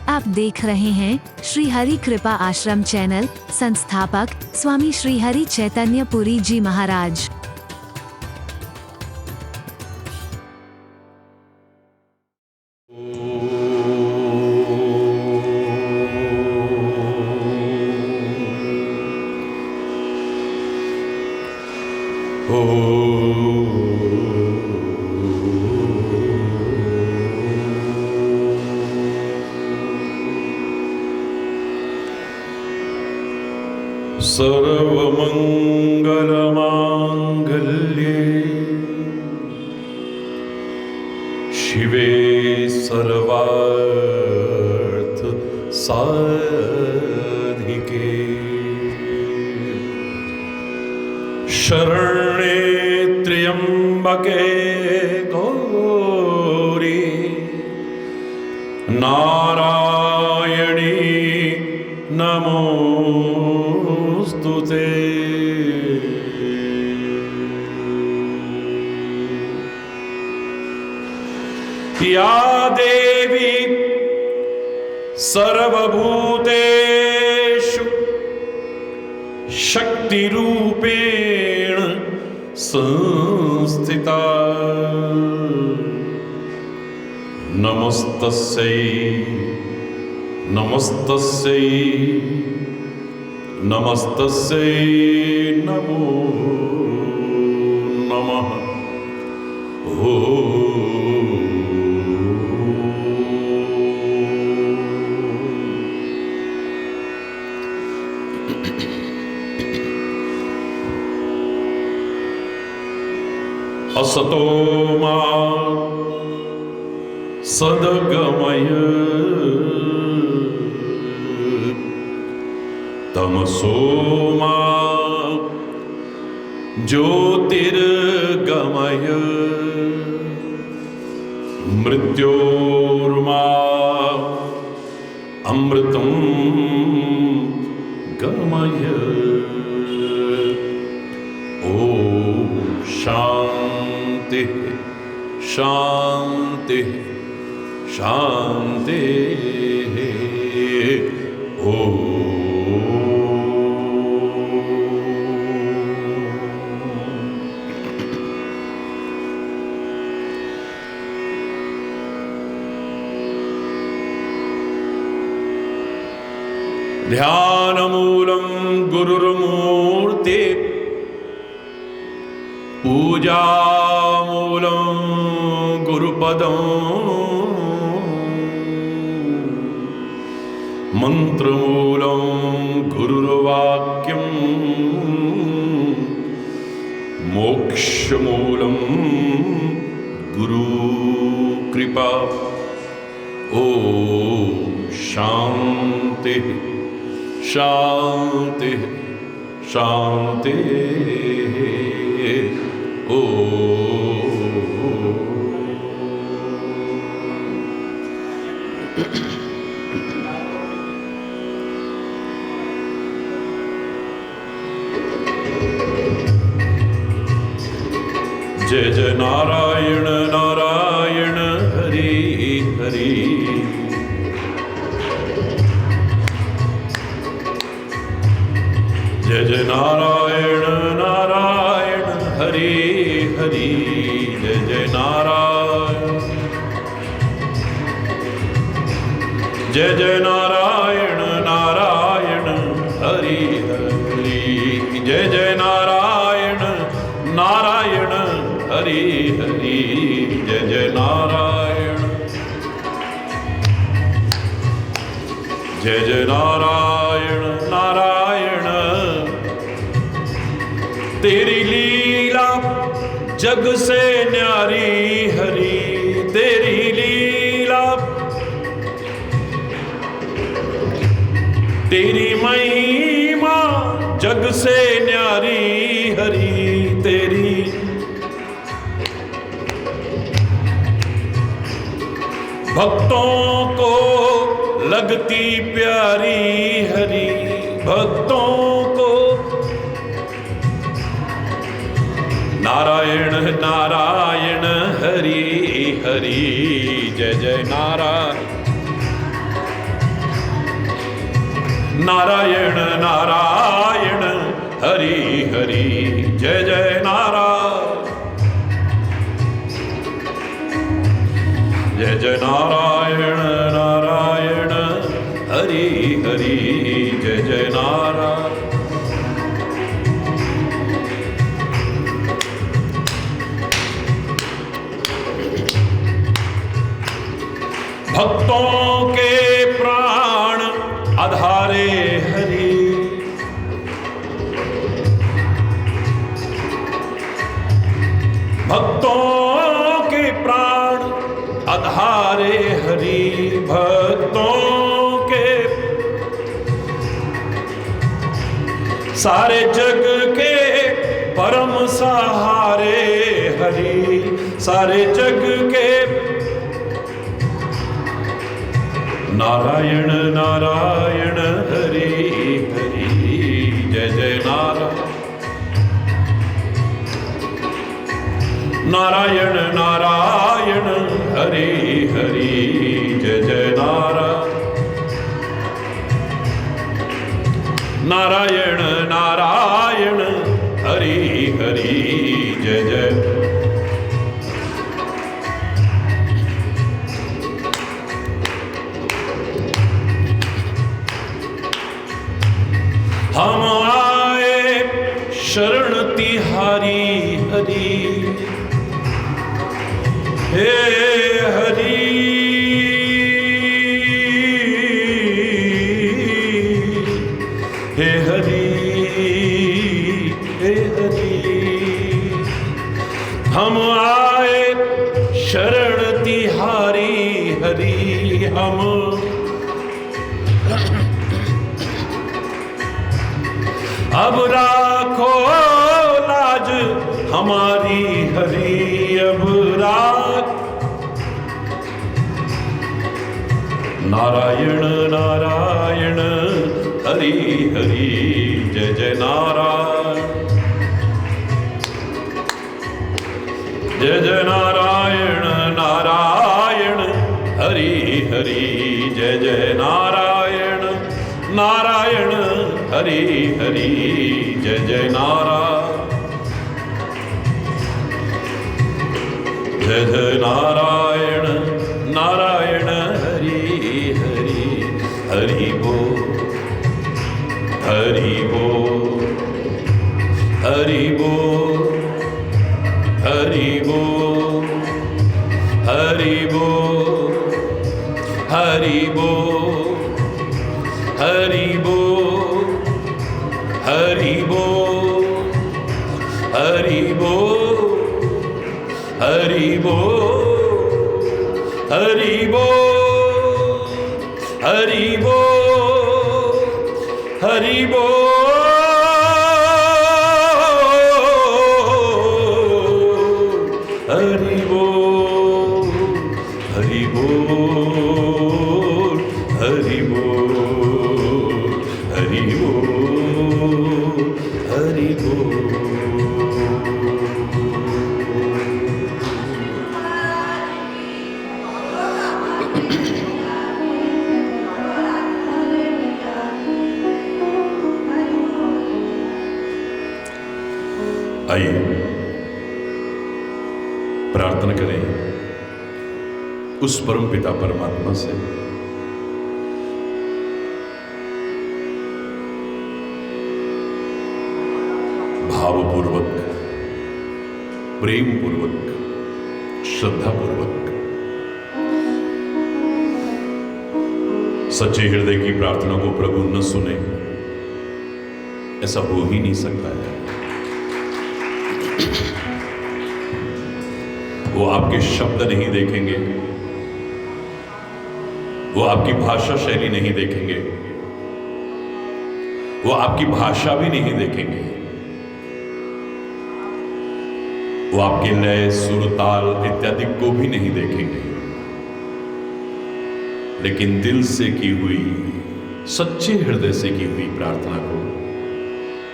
आप देख रहे हैं श्री हरि कृपा आश्रम चैनल। संस्थापक स्वामी श्री हरि चैतन्य पुरी जी महाराज। सर्वमंगलमांगल्ये शिवे सर्वार्थ साधिके शरण्ये त्र्यंबके गौरी नारायणी नमोस्तुते। या देवी सर्वभूतेषु शक्तिरूपेण संस्थिता नमस्तस्यै नमस्तस्यै नमस्तस्यै नमो नमः। असतो मा सद्गमय तमसो मा ज्योतिर्गमय मृत्योर्मा अमृतं गमय। ओम शांति शांति शांति। ओम ध्यानमूलं गुरुर्मूर्ति पूजामूलं गुरुपदं मंत्रमूलं गुरुर्वाक्यं मोक्षमूलं गुरुकृपा। ओम शांति शांति शांति। जय जय नारायण नारायण हरि हरि। जय जय नारायण नारायण हरि हरि। जय जय नारायण जय जय नारायण नारायण हरि हरि। जय जय नारायण नारायण हरि हरि। जय जय नारायण जय जय नारायण नारायण। तेरी लीला जग से न्यारी हरि। तेरी लीला तेरी महिमा जग से न्यारी हरि। तेरी भक्तों को लगती प्यारी हरि। भक्तों को नारायण नारायण हरि हरि। जय जय नारायण नारायण नारायण हरि हरि जय जय नारायण जय जय नारायण नारायण हरि हरि जय जय नारायण। भक्तों के प्राण आधारे हरि, भक्तों के प्राण आधारे हरि, भक्तों के सारे जग के परम सहारे हरि, सारे जग के नारायण नारायण हरि हरि जय जय नारायण। नारायण नारायण हरि हरि जय जय नारायण। नारायण नारायण हरि हरि जय जय। हम आए शरण तिहारी हरि, हे हरि हे हरि हे हरि। हम आए शरण तिहारी हरि, हम अब राखो लाज हमारी हरि, अब राख। नारायण नारायण हरि हरि जय जय नारायण। जय जय नारायण नारायण हरि हरि जय जय नारायण। नारायण हरि हरि जय जय नारायण। जय जय नारायण नारायण हरि हरि हरि बोल हरि बोल हरि बोल हरि बोल हरि बोल हरि बोल हरि बोल हरि बोल हरि बोल हरि बोल हरि बोल हरि बोल हरि बोल हरि बोल हरि बोल हरि बोल हरि बोल हरि बोल। आइए प्रार्थना करें उस परम पिता परमात्मा से भावपूर्वक, प्रेम पूर्वक, श्रद्धा पूर्वक, सच्चे हृदय की प्रार्थना को प्रभु न सुने ऐसा हो ही नहीं सकता है। वो आपके शब्द नहीं देखेंगे, वो आपकी भाषा शैली नहीं देखेंगे, वो आपकी भाषा भी नहीं देखेंगे, वो आपके लय, सुर, ताल इत्यादि को भी नहीं देखेंगे, लेकिन दिल से की हुई, सच्चे हृदय से की हुई प्रार्थना को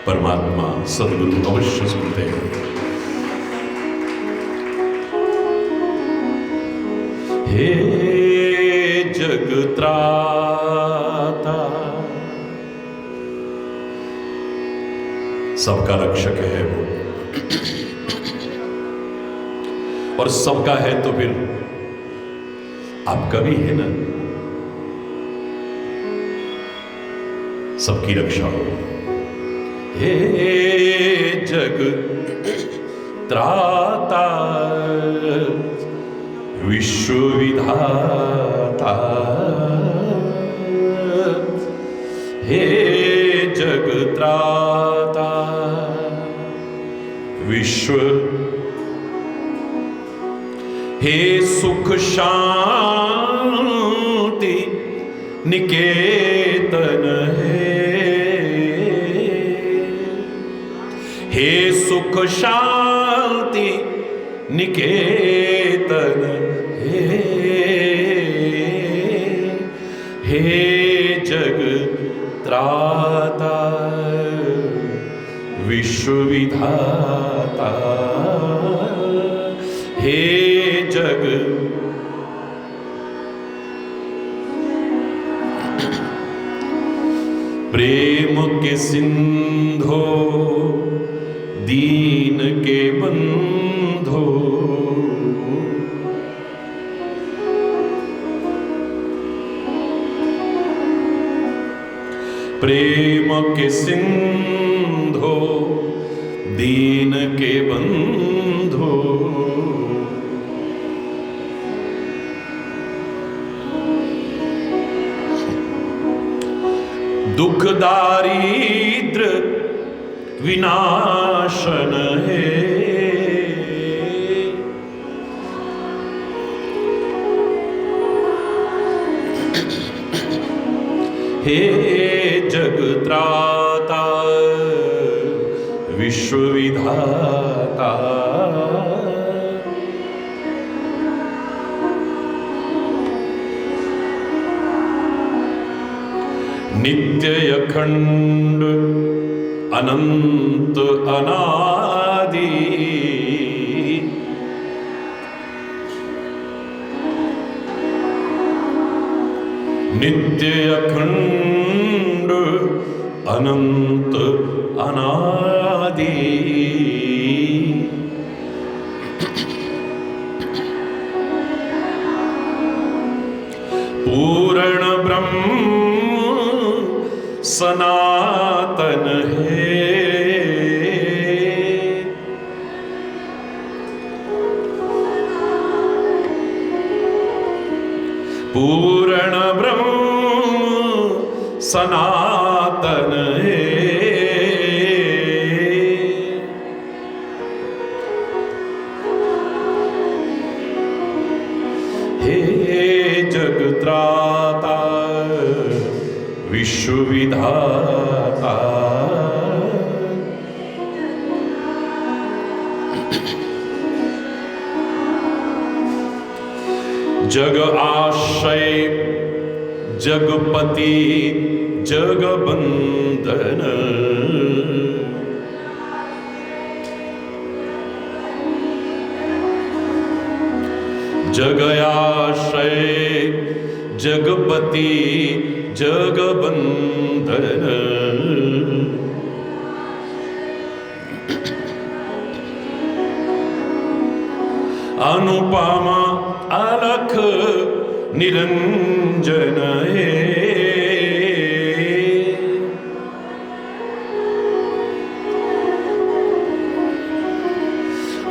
परमात्मा सद्गुरु अवश्य सुनते हैं। हे जगत्राता सबका रक्षक है वो, और सबका है तो फिर आपका भी है ना। सबकी रक्षा हो। हे जग त्राता विश्व विधाता, हे जग त्राता विश्व, हे सुख शांति निकेतन हे सुख शांति निकेतन हे जग त्राता विश्व विधाता, हे जग प्रेम के सिंधो दीन के बंधो, प्रेम के सिंधो दीन के बंधो, दुख दारिद्र विनाशन है, हे जग त्राता विश्व विधाता, नित्य अखंड अनंत अनादि, नित्य अखंड अनंत अनादि, पूर्ण ब्रह्म सनातन है, पूर्ण ब्रह्म सनातन है, हे जग त्राता विश्व विधाता, जग आश्रय जगपति जगबंधन, जग आश्रय जगपति जगबंधन, अनुपमा अलख निरंजन है,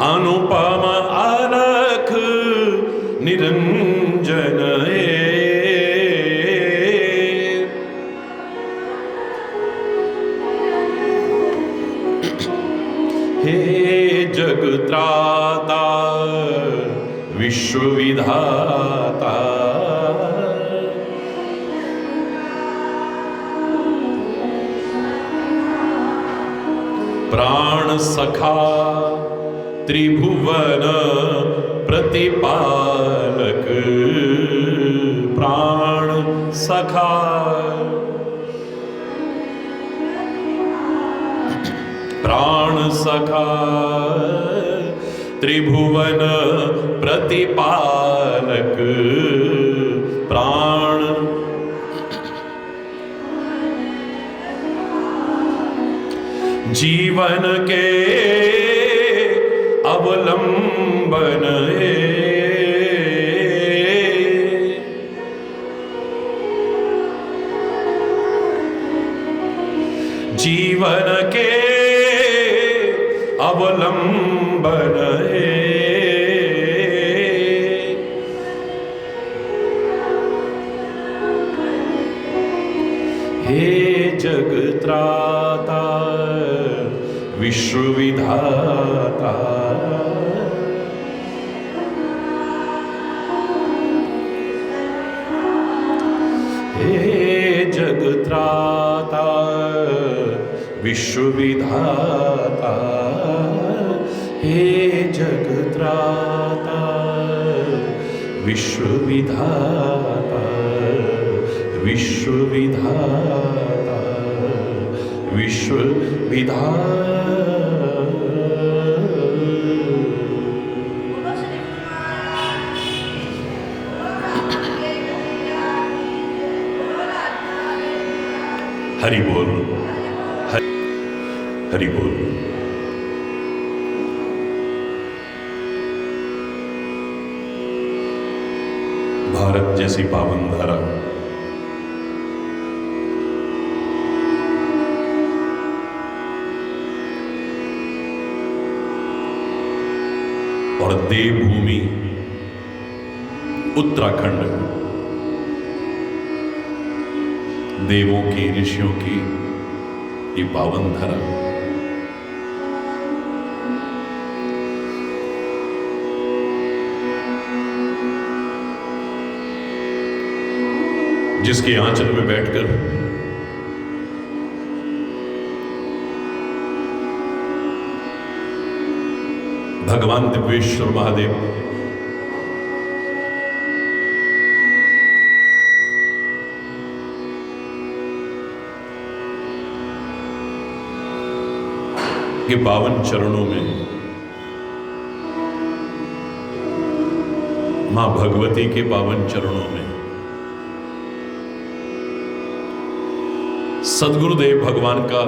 अनुपमा अलख निरंजन है, हे जग त्राता विश्व विधाता, प्राण सखा त्रिभुवन प्रतिपालक, प्राण सखा प्राण सखा त्रिभुवन प्रतिपालक, प्राण जीवन के अवलंबन जीवन के अवलंबन हे जगत्राता विश्वविधाता हे जगत्राता विश्वविधाता हे जगत्राता विश्वविधाता विश्वविधाता विश्वविधाता हरि बोल हरि बोल। भारत जैसी पावन धरा और देवभूमि उत्तराखंड, देवों की ऋषियों की ये पावन धरा, जिसके आंचल में बैठकर भगवान दिव्येश्वर महादेव के पावन चरणों में मां भगवती के पावन चरणों में सद्गुरुदेव भगवान का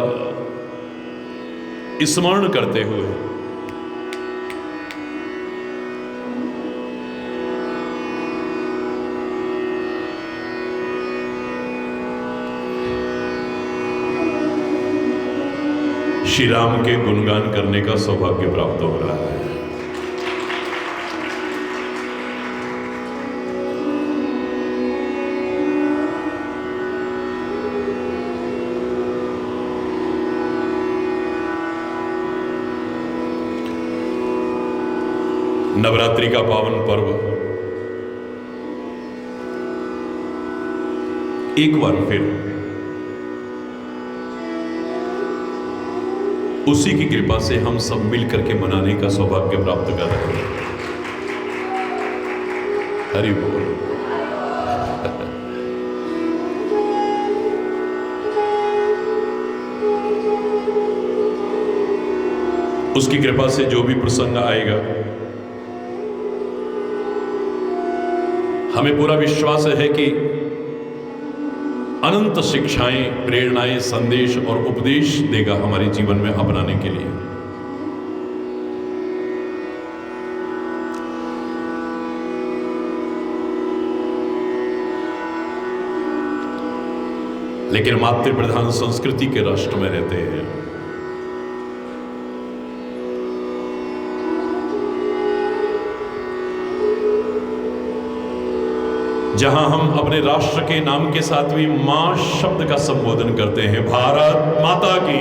स्मरण करते हुए श्री राम के गुणगान करने का सौभाग्य प्राप्त हो रहा है। नवरात्रि का पावन पर्व एक बार फिर उसी की कृपा से हम सब मिल करके मनाने का सौभाग्य प्राप्त कर रहे हैं। हरि बोल। उसकी कृपा से जो भी प्रसंग आएगा, हमें पूरा विश्वास है कि अनंत शिक्षाएं, प्रेरणाएं, संदेश और उपदेश देगा हमारे जीवन में अपनाने के लिए। लेकिन मातृ प्रधान संस्कृति के राष्ट्र में रहते हैं, जहां हम अपने राष्ट्र के नाम के साथ भी मां शब्द का संबोधन करते हैं। भारत माता की।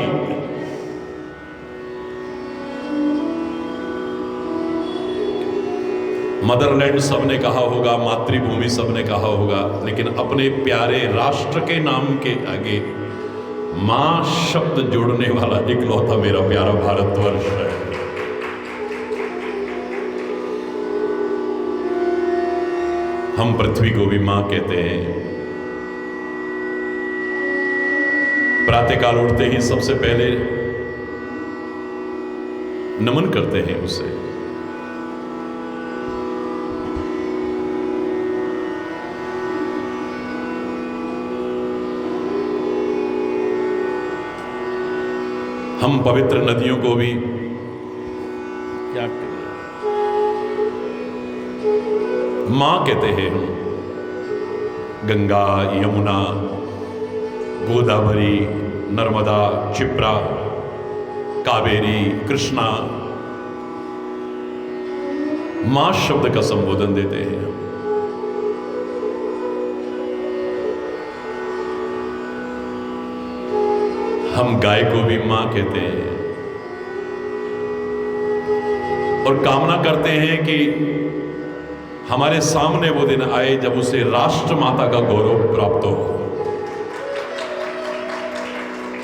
मदरलैंड सबने कहा होगा, मातृभूमि सबने कहा होगा, लेकिन अपने प्यारे राष्ट्र के नाम के आगे मां शब्द जोड़ने वाला इकलौता मेरा प्यारा भारतवर्ष है। हम पृथ्वी को भी मां कहते हैं। प्रातःकाल उठते ही सबसे पहले नमन करते हैं उसे। हम पवित्र नदियों को भी क्या मां कहते हैं। गंगा, यमुना, गोदावरी, नर्मदा, क्षिप्रा, कावेरी, कृष्णा, मां शब्द का संबोधन देते हैं। हम गाय को भी मां कहते हैं और कामना करते हैं कि हमारे सामने वो दिन आए जब उसे राष्ट्र माता का गौरव प्राप्त हो।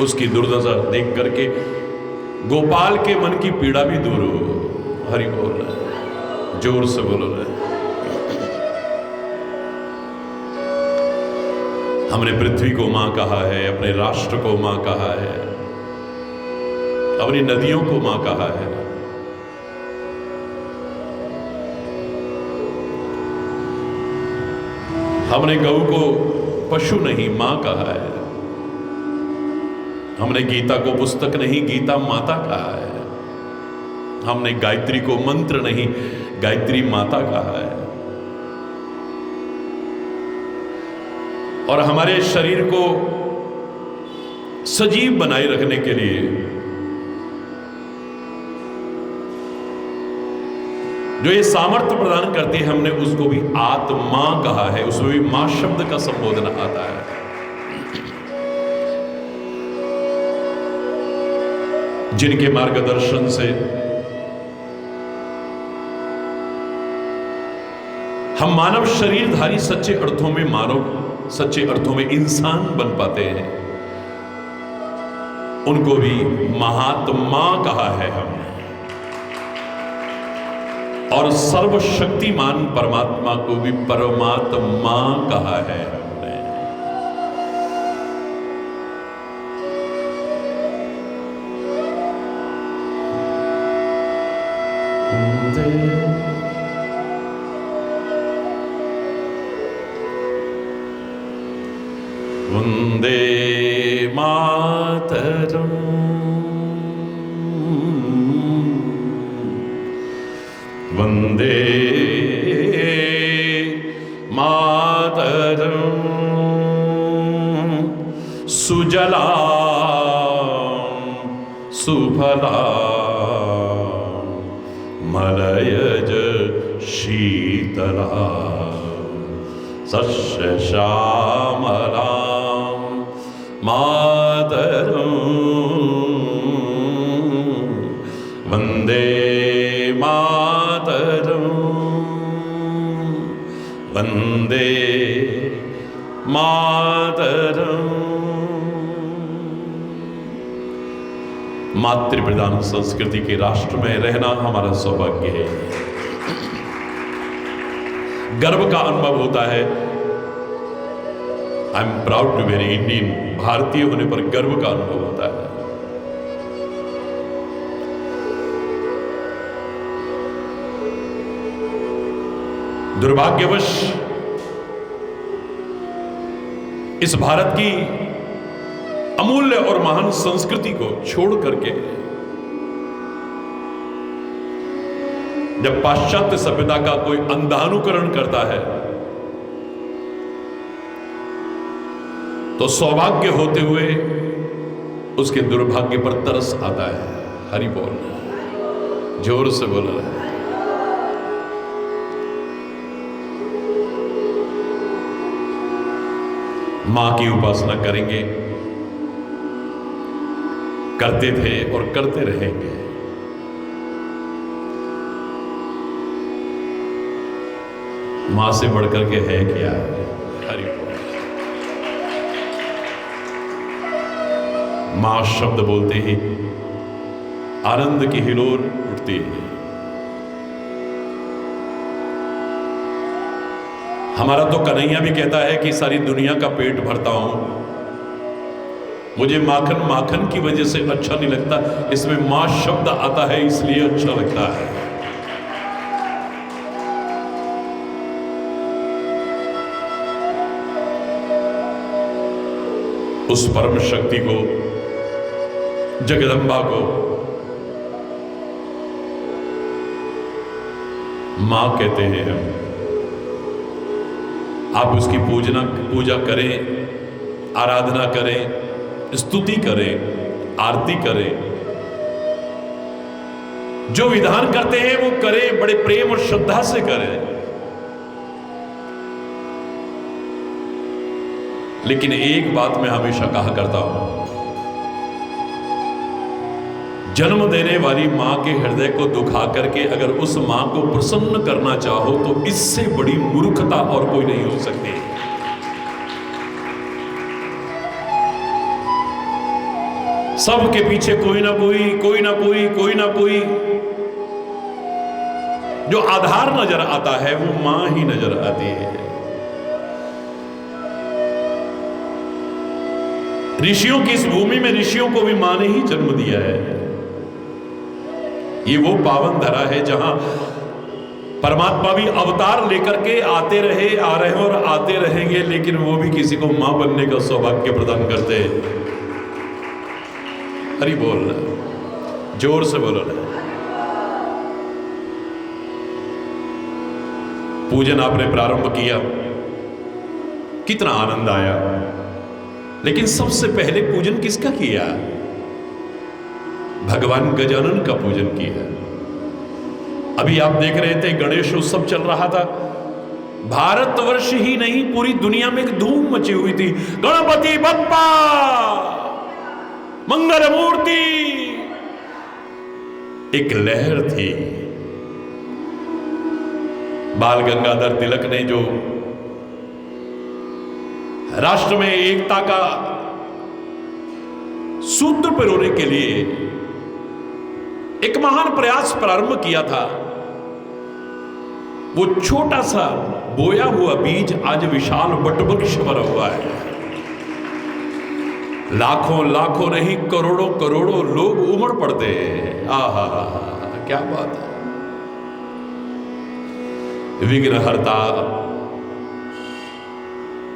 उसकी दुर्दशा देख करके गोपाल के मन की पीड़ा भी दूर हो। हरि बोल, जोर से बोलो रहे। हमने पृथ्वी को मां कहा है, अपने राष्ट्र को मां कहा है, अपनी नदियों को मां कहा है। हमने गऊ को पशु नहीं मां कहा है। हमने गीता को पुस्तक नहीं गीता माता कहा है। हमने गायत्री को मंत्र नहीं गायत्री माता कहा है। और हमारे शरीर को सजीव बनाए रखने के लिए जो ये सामर्थ्य प्रदान करती है, हमने उसको भी आत्मा कहा है। उसमें भी मां शब्द का संबोधन आता है। जिनके मार्गदर्शन से हम मानव शरीरधारी सच्चे अर्थों में मानव, सच्चे अर्थों में इंसान बन पाते हैं, उनको भी महात्मा कहा है हमने। और सर्वशक्तिमान परमात्मा को भी परमात्मा कहा है हमने। वंदे मातरम, वंदे मातरम, सुजला सुफला मलयज शीतला सस्य श्यामला मातरम, वंदे मातरम, वंदे मातरम। मातृ प्रधान संस्कृति के राष्ट्र में रहना हमारा सौभाग्य है। गर्व का अनुभव होता है। I am proud to be an Indian. भारतीय होने पर गर्व का अनुभव होता है। दुर्भाग्यवश इस भारत की अमूल्य और महान संस्कृति को छोड़ करके जब पाश्चात्य सभ्यता का कोई अंधानुकरण करता है तो सौभाग्य होते हुए उसके दुर्भाग्य पर तरस आता है। हरि बोल, जोर से बोल रहा है। मां की उपासना करेंगे, करते थे और करते रहेंगे। मां से बढ़कर के है क्या? हरि बोल। मां शब्द बोलते ही आनंद की हिलोर उठती है। हमारा तो कन्हैया भी कहता है कि सारी दुनिया का पेट भरता हूं, मुझे माखन माखन की वजह से अच्छा नहीं लगता, इसमें मां शब्द आता है इसलिए अच्छा लगता है। उस परम शक्ति को जगदम्बा को मां कहते हैं हम। आप उसकी पूजा करें, आराधना करें, स्तुति करें, आरती करें, जो विधान करते हैं वो करें, बड़े प्रेम और श्रद्धा से करें। लेकिन एक बात मैं हमेशा कहा करता हूं, जन्म देने वाली मां के हृदय को दुखा करके अगर उस मां को प्रसन्न करना चाहो तो इससे बड़ी मूर्खता और कोई नहीं हो सकती। सबके पीछे कोई ना कोई जो आधार नजर आता है वो मां ही नजर आती है। ऋषियों की इस भूमि में ऋषियों को भी मां ने ही जन्म दिया है। ये वो पावन धरा है जहां परमात्मा भी अवतार लेकर के आते रहे, आ रहे हैं और आते रहेंगे, लेकिन वो भी किसी को मां बनने का सौभाग्य प्रदान करते हैं। हरि बोल, जोर से बोलो ना। पूजन आपने प्रारंभ किया, कितना आनंद आया, लेकिन सबसे पहले पूजन किसका किया? भगवान गजानन का पूजन किया। अभी आप देख रहे थे गणेश उत्सव चल रहा था। भारतवर्ष ही नहीं पूरी दुनिया में एक धूम मची हुई थी। गणपति बप्पा मंगल मूर्ति, एक लहर थी। बाल गंगाधर तिलक ने जो राष्ट्र में एकता का सूत्र पिरोने के लिए एक महान प्रयास प्रारंभ किया था, वो छोटा सा बोया हुआ बीज आज विशाल वटवृक्ष बना हुआ है। लाखों लाखों नहीं करोड़ों करोड़ों लोग उमड़ पड़ते हैं। आहा, क्या बात है। विघ्नहर्ता,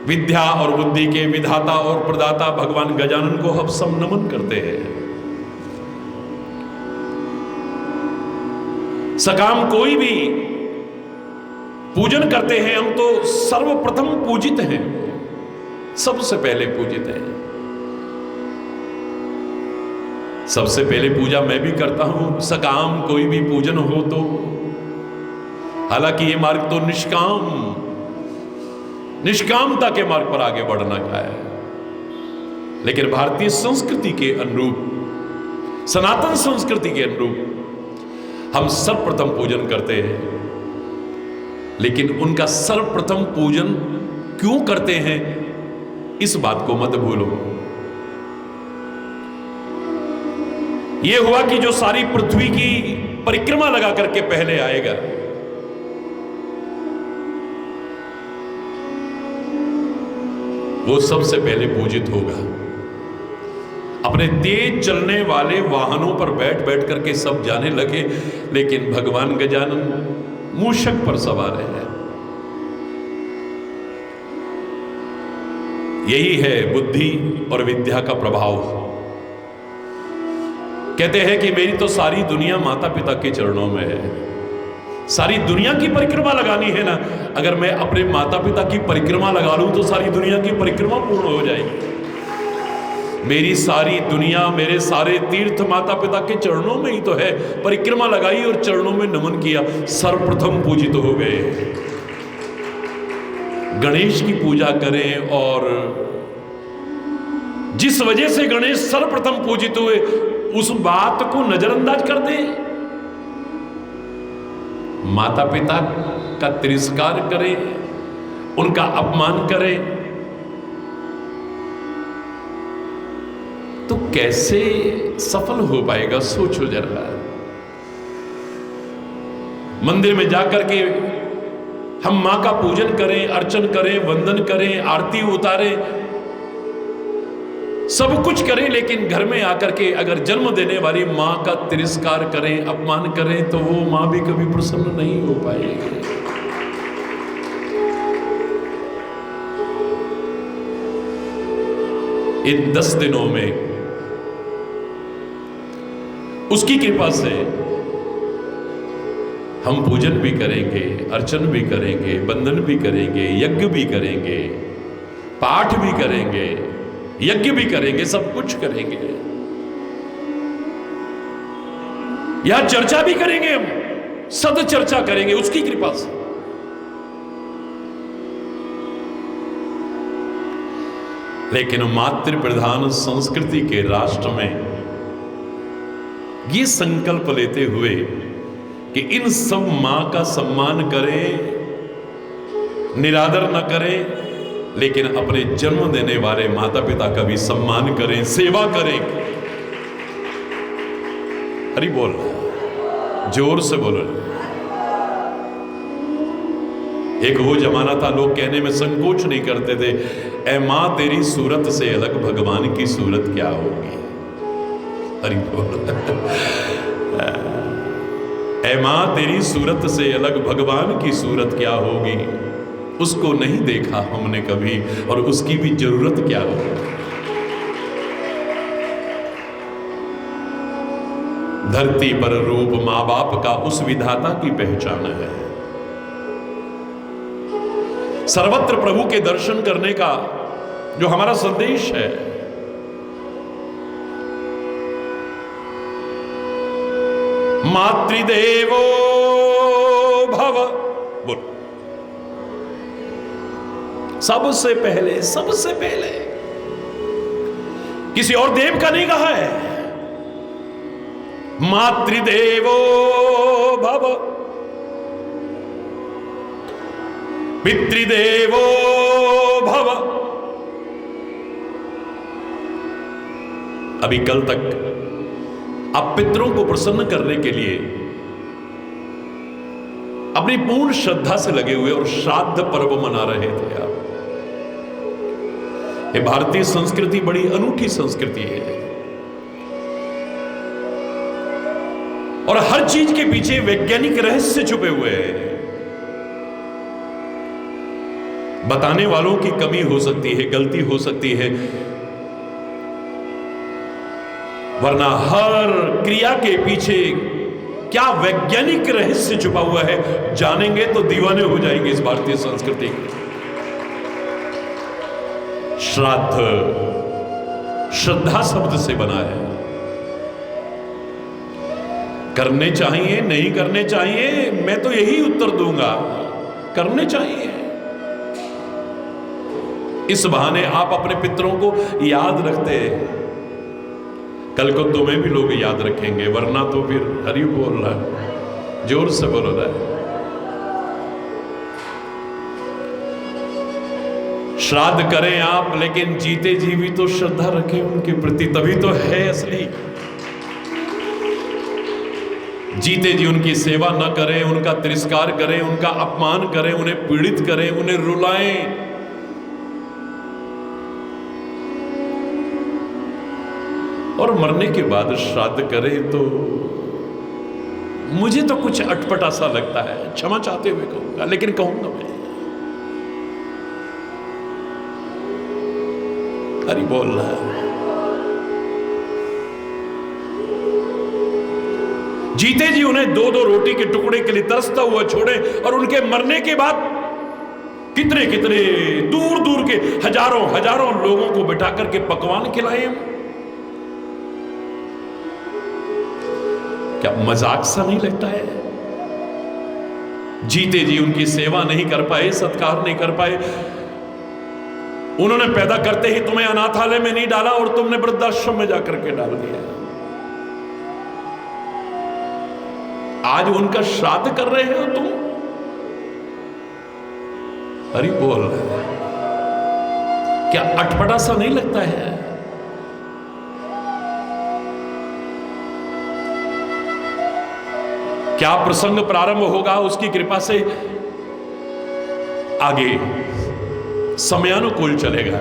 विद्या और बुद्धि के विधाता और प्रदाता भगवान गजानन को हम सब नमन करते हैं। सकाम कोई भी पूजन करते हैं हम तो सर्वप्रथम पूजित हैं, सबसे पहले पूजित हैं। सबसे पहले पूजा मैं भी करता हूं। सकाम कोई भी पूजन हो तो, हालांकि ये मार्ग तो निष्कामता के मार्ग पर आगे बढ़ना का है, लेकिन भारतीय संस्कृति के अनुरूप, सनातन संस्कृति के अनुरूप हम सर्वप्रथम पूजन करते हैं। लेकिन उनका सर्वप्रथम पूजन क्यों करते हैं, इस बात को मत भूलो। यह हुआ कि जो सारी पृथ्वी की परिक्रमा लगा करके पहले आएगा, वो सबसे पहले पूजित होगा। अपने तेज चलने वाले वाहनों पर बैठ बैठ करके सब जाने लगे, लेकिन भगवान गजानन मूषक पर सवार है। यही है बुद्धि और विद्या का प्रभाव। कहते हैं कि मेरी तो सारी दुनिया माता पिता के चरणों में है। सारी दुनिया की परिक्रमा लगानी है ना, अगर मैं अपने माता पिता की परिक्रमा लगा लूं तो सारी दुनिया की परिक्रमा पूर्ण हो जाएगी। मेरी सारी दुनिया, मेरे सारे तीर्थ माता पिता के चरणों में ही तो है। परिक्रमा लगाई और चरणों में नमन किया, सर्वप्रथम पूजित हो गए। गणेश की पूजा करें, और जिस वजह से गणेश सर्वप्रथम पूजित हुए उस बात को नजरअंदाज कर दें, माता पिता का तिरस्कार करें, उनका अपमान करें, तो कैसे सफल हो पाएगा? सोचो जरा। मंदिर में जाकर के हम मां का पूजन करें, अर्चन करें, वंदन करें, आरती उतारें, सब कुछ करें, लेकिन घर में आकर के अगर जन्म देने वाली मां का तिरस्कार करें, अपमान करें, तो वो मां भी कभी प्रसन्न नहीं हो पाएगी। इन 10 दिनों में उसकी कृपा से हम पूजन भी करेंगे, अर्चन भी करेंगे, बंदन भी करेंगे, यज्ञ भी करेंगे, पाठ भी करेंगे, यज्ञ भी करेंगे, सब कुछ करेंगे। यहां चर्चा भी करेंगे, हम सद चर्चा करेंगे उसकी कृपा से। लेकिन मातृ प्रधान संस्कृति के राष्ट्र में ये संकल्प लेते हुए कि इन सब मां का सम्मान करें, निरादर न करें, लेकिन अपने जन्म देने वाले माता पिता का भी सम्मान करें, सेवा करें। हरि बोल, जोर से बोलो। एक वो जमाना था, लोग कहने में संकोच नहीं करते थे, ऐ मां तेरी सूरत से अलग भगवान की सूरत क्या होगी। हरि बोल। ऐ मां तेरी सूरत से अलग भगवान की सूरत क्या होगी। उसको नहीं देखा हमने कभी और उसकी भी जरूरत क्या होगी। धरती पर रूप मां बाप का उस विधाता की पहचान है। सर्वत्र प्रभु के दर्शन करने का जो हमारा संदेश है, मातृदेवो भव, बोल। सबसे पहले किसी और देव का नहीं कहा है। मातृदेवो भव, पितृदेवो भव। अभी कल तक आप पितरों को प्रसन्न करने के लिए अपनी पूर्ण श्रद्धा से लगे हुए और श्राद्ध पर्व मना रहे थे आप। ये भारतीय संस्कृति बड़ी अनूठी संस्कृति है और हर चीज के पीछे वैज्ञानिक रहस्य छुपे हुए हैं। बताने वालों की कमी हो सकती है, गलती हो सकती है, वरना हर क्रिया के पीछे क्या वैज्ञानिक रहस्य छुपा हुआ है, जानेंगे तो दीवाने हो जाएंगे इस भारतीय संस्कृति के। श्राद्ध श्रद्धा शब्द से बना है। करने चाहिए, नहीं करने चाहिए, मैं तो यही उत्तर दूंगा, करने चाहिए। इस बहाने आप अपने पितरों को याद रखते हैं, कल को तुम्हें भी लोग याद रखेंगे, वरना तो फिर हरि बोल रहा है, जोर से बोल रहा है। श्राद्ध करें आप, लेकिन जीते जी भी तो श्रद्धा रखें उनके प्रति, तभी तो है असली। जीते जी उनकी सेवा न करें, उनका तिरस्कार करें, उनका अपमान करें, उन्हें पीड़ित करें, उन्हें रुलाएं, और मरने के बाद श्राद्ध करें तो मुझे तो कुछ अटपटा सा लगता है। क्षमा चाहते हुए कहूंगा, लेकिन कहूंगा मैं, हरि बोल रहा है। जीते जी उन्हें दो दो रोटी के टुकड़े के लिए तरसता हुआ छोड़े, और उनके मरने के बाद कितने कितने दूर दूर के हजारों हजारों लोगों को बिठा करके पकवान खिलाए। क्या मजाक सा नहीं लगता है? जीते जी उनकी सेवा नहीं कर पाए, सत्कार नहीं कर पाए। उन्होंने पैदा करते ही तुम्हें अनाथालय में नहीं डाला और तुमने वृद्धाश्रम में जाकर के डाल दिया। आज उनका श्राद्ध कर रहे हो तुम, हरि बोल। क्या अटपटा सा नहीं लगता है? क्या प्रसंग प्रारंभ होगा उसकी कृपा से आगे समयानुकूल चलेगा।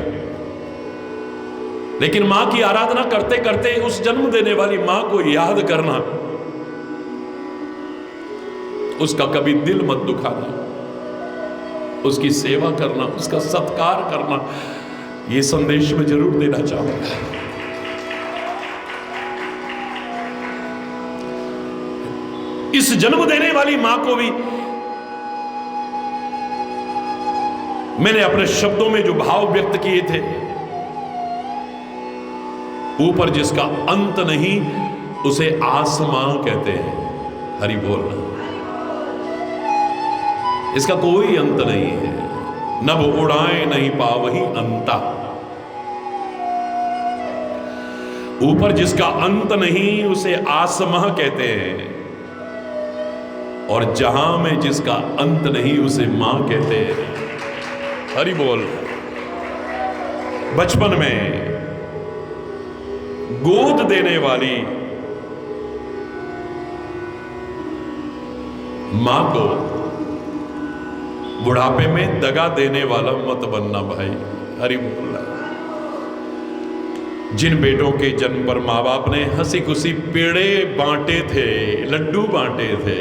लेकिन मां की आराधना करते करते उस जन्म देने वाली मां को याद करना, उसका कभी दिल मत दुखाना, उसकी सेवा करना, उसका सत्कार करना, यह संदेश मैं जरूर देना चाहूंगा। इस जन्म देने वाली मां को भी मैंने अपने शब्दों में जो भाव व्यक्त किए थे, ऊपर जिसका अंत नहीं उसे आसमां कहते हैं। हरि बोल। इसका कोई अंत नहीं है, नभ उड़ाए नहीं पावही अंता। ऊपर जिसका अंत नहीं उसे आसमां कहते हैं, और जहां में जिसका अंत नहीं उसे मां कहते हैं। हरि बोल। बचपन में गोद देने वाली मां को बुढ़ापे में दगा देने वाला मत बनना भाई। हरि बोल। जिन बेटों के जन्म पर मां बाप ने हंसी खुशी पेड़े बांटे थे, लड्डू बांटे थे,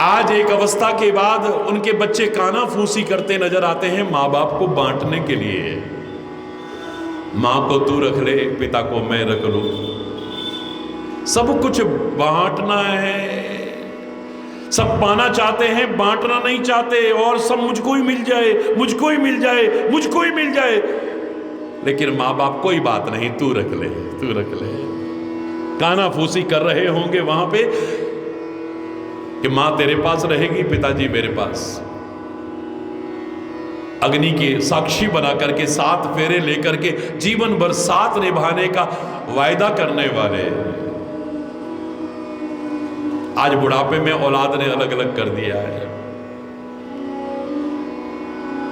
आज एक अवस्था के बाद उनके बच्चे काना फूसी करते नजर आते हैं मां बाप को बांटने के लिए। मां को तू रख ले, पिता को मैं रख लूं। सब कुछ बांटना है, सब पाना चाहते हैं, बांटना नहीं चाहते, और सब मुझको ही मिल जाए, मुझको ही मिल जाए, मुझको ही मिल जाए। लेकिन मां बाप कोई बात नहीं, तू रख ले, तू रख ले। काना फूसी कर रहे होंगे वहां पे कि मां तेरे पास रहेगी, पिताजी मेरे पास। अग्नि के साक्षी बना करके 7 फेरे लेकर के जीवन भर साथ निभाने का वायदा करने वाले, आज बुढ़ापे में औलाद ने अलग अलग कर दिया है।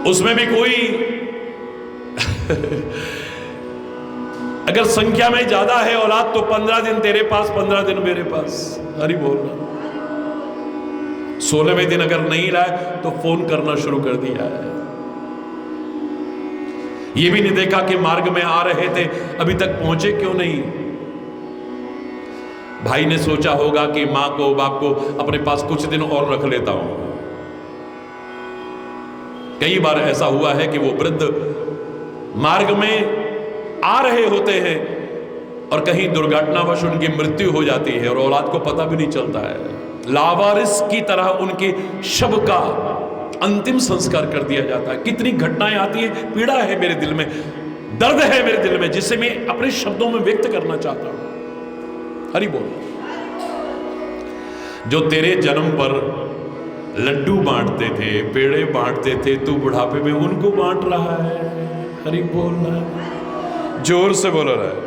उसमें भी कोई अगर संख्या में ज्यादा है औलाद तो 15 दिन तेरे पास, 15 दिन मेरे पास। हरि बोल। 16वें दिन अगर नहीं लाए तो फोन करना शुरू कर दिया है। ये भी नहीं देखा कि मार्ग में आ रहे थे, अभी तक पहुंचे क्यों नहीं। भाई ने सोचा होगा कि मां को बाप को अपने पास कुछ दिन और रख लेता हूं। कई बार ऐसा हुआ है कि वो वृद्ध मार्ग में आ रहे होते हैं और कहीं दुर्घटनावश उनकी मृत्यु हो जाती है और औलाद को पता भी नहीं चलता है। लावारिस की तरह उनके शव का अंतिम संस्कार कर दिया जाता है। कितनी घटनाएं आती है, पीड़ा है मेरे दिल में, दर्द है मेरे दिल में, जिसे मैं अपने शब्दों में व्यक्त करना चाहता हूं। हरि बोल। जो तेरे जन्म पर लड्डू बांटते थे, पेड़े बांटते थे, तू बुढ़ापे में उनको बांट रहा है। हरि बोल रहा है, जोर से बोल रहा है।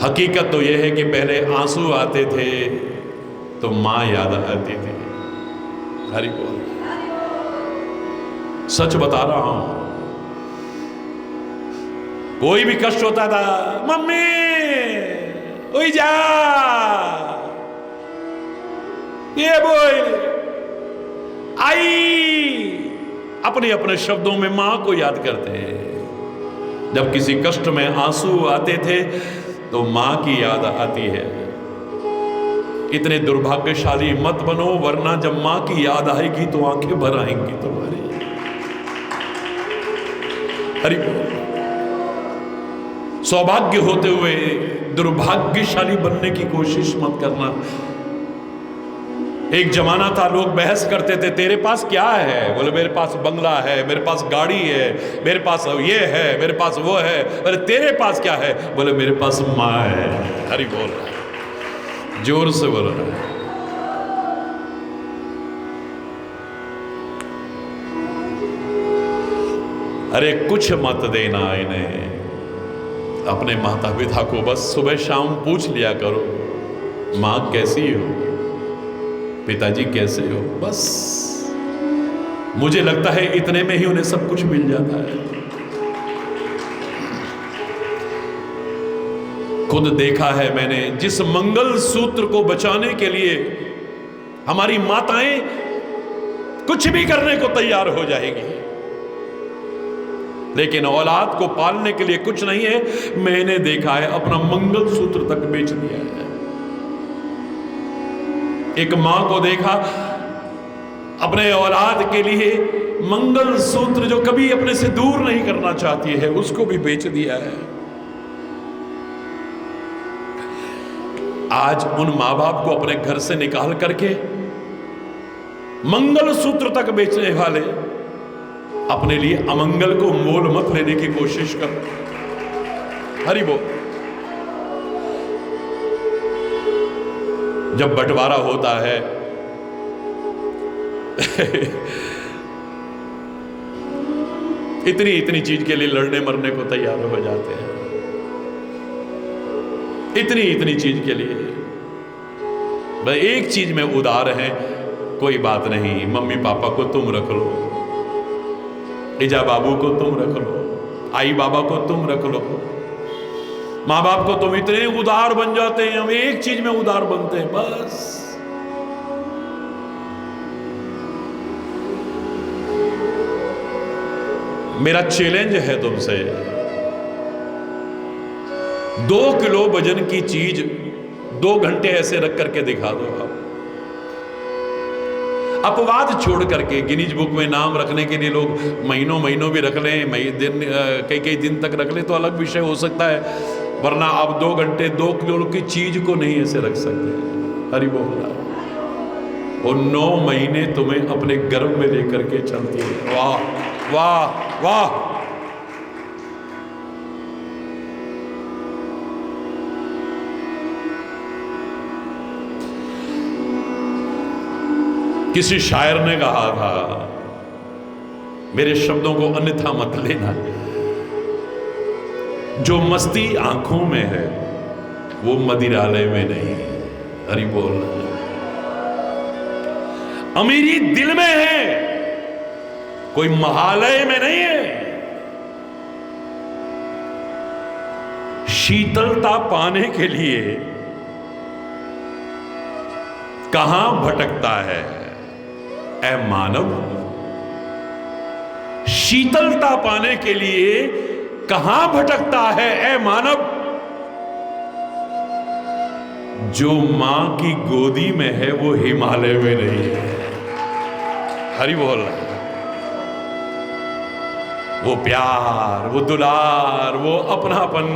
हकीकत तो यह है कि पहले आंसू आते थे तो मां याद आती थी। हरि बोल। सच बता रहा हूं, कोई भी कष्ट होता था, मम्मी ओई जा, ये बोल आई, अपने अपने शब्दों में मां को याद करते हैं। जब किसी कष्ट में आंसू आते थे तो मां की याद आती है। इतने दुर्भाग्यशाली मत बनो, वरना जब मां की याद आएगी तो आंखें भर आएंगी तुम्हारी। हरि बोल। सौभाग्य होते हुए दुर्भाग्यशाली बनने की कोशिश मत करना। एक जमाना था लोग बहस करते थे, तेरे पास क्या है? बोले मेरे पास बंगला है, मेरे पास गाड़ी है, मेरे पास ये है, मेरे पास वो है। बोले तेरे पास क्या है? बोले मेरे पास मां है। हरि बोल रहा है, जोर से बोल रहा है। अरे कुछ मत देना इन्हें, अपने माता पिता को बस सुबह शाम पूछ लिया करो, मां कैसी हो, पिताजी कैसे हो। बस मुझे लगता है इतने में ही उन्हें सब कुछ मिल जाता है। खुद देखा है मैंने, जिस मंगल सूत्र को बचाने के लिए हमारी माताएं कुछ भी करने को तैयार हो जाएंगी, लेकिन औलाद को पालने के लिए कुछ नहीं है। मैंने देखा है अपना मंगल सूत्र तक बेच दिया है। एक मां को देखा अपने औलाद के लिए मंगल सूत्र जो कभी अपने से दूर नहीं करना चाहती है, उसको भी बेच दिया है। आज उन मां बाप को अपने घर से निकाल करके मंगलसूत्र तक बेचने वाले अपने लिए अमंगल को मोल मत लेने की कोशिश कर। हरि बोल। जब बंटवारा होता है इतनी इतनी चीज के लिए लड़ने मरने को तैयार हो जाते हैं, इतनी इतनी चीज के लिए। भाई एक चीज में उदार है, कोई बात नहीं, मम्मी पापा को तुम रख लो, इजा बाबू को तुम रख लो, आई बाबा को तुम रख लो, माँ बाप को तुम इतने उदार बन जाते हैं, हम एक चीज में उदार बनते हैं बस। मेरा चैलेंज है तुमसे, 2 किलो वजन की चीज 2 घंटे ऐसे रख करके दिखा दो आप। अपवाद छोड़ करके गिनीज बुक में नाम रखने के लिए लोग महीनों महीनों भी रख लें, कई कई दिन तक रख लें तो अलग विषय हो सकता है, वरना आप 2 घंटे 2 किलो की चीज को नहीं ऐसे रख सकते। हरि बोल। और 9 महीने तुम्हें अपने गर्भ में लेकर के चलती है। वाह वाह वाह। किसी शायर ने कहा था, मेरे शब्दों को अन्यथा मत लेना, जो मस्ती आंखों में है वो मदिरालय में नहीं। हरि बोल। अमीरी दिल में है, कोई महालय में नहीं है। शीतलता पाने के लिए कहां भटकता है ऐ मानव, शीतलता पाने के लिए कहां भटकता है ऐ मानव, जो मां की गोदी में है वो हिमालय में नहीं है। हरि बोल। वो प्यार, वो दुलार, वो अपनापन,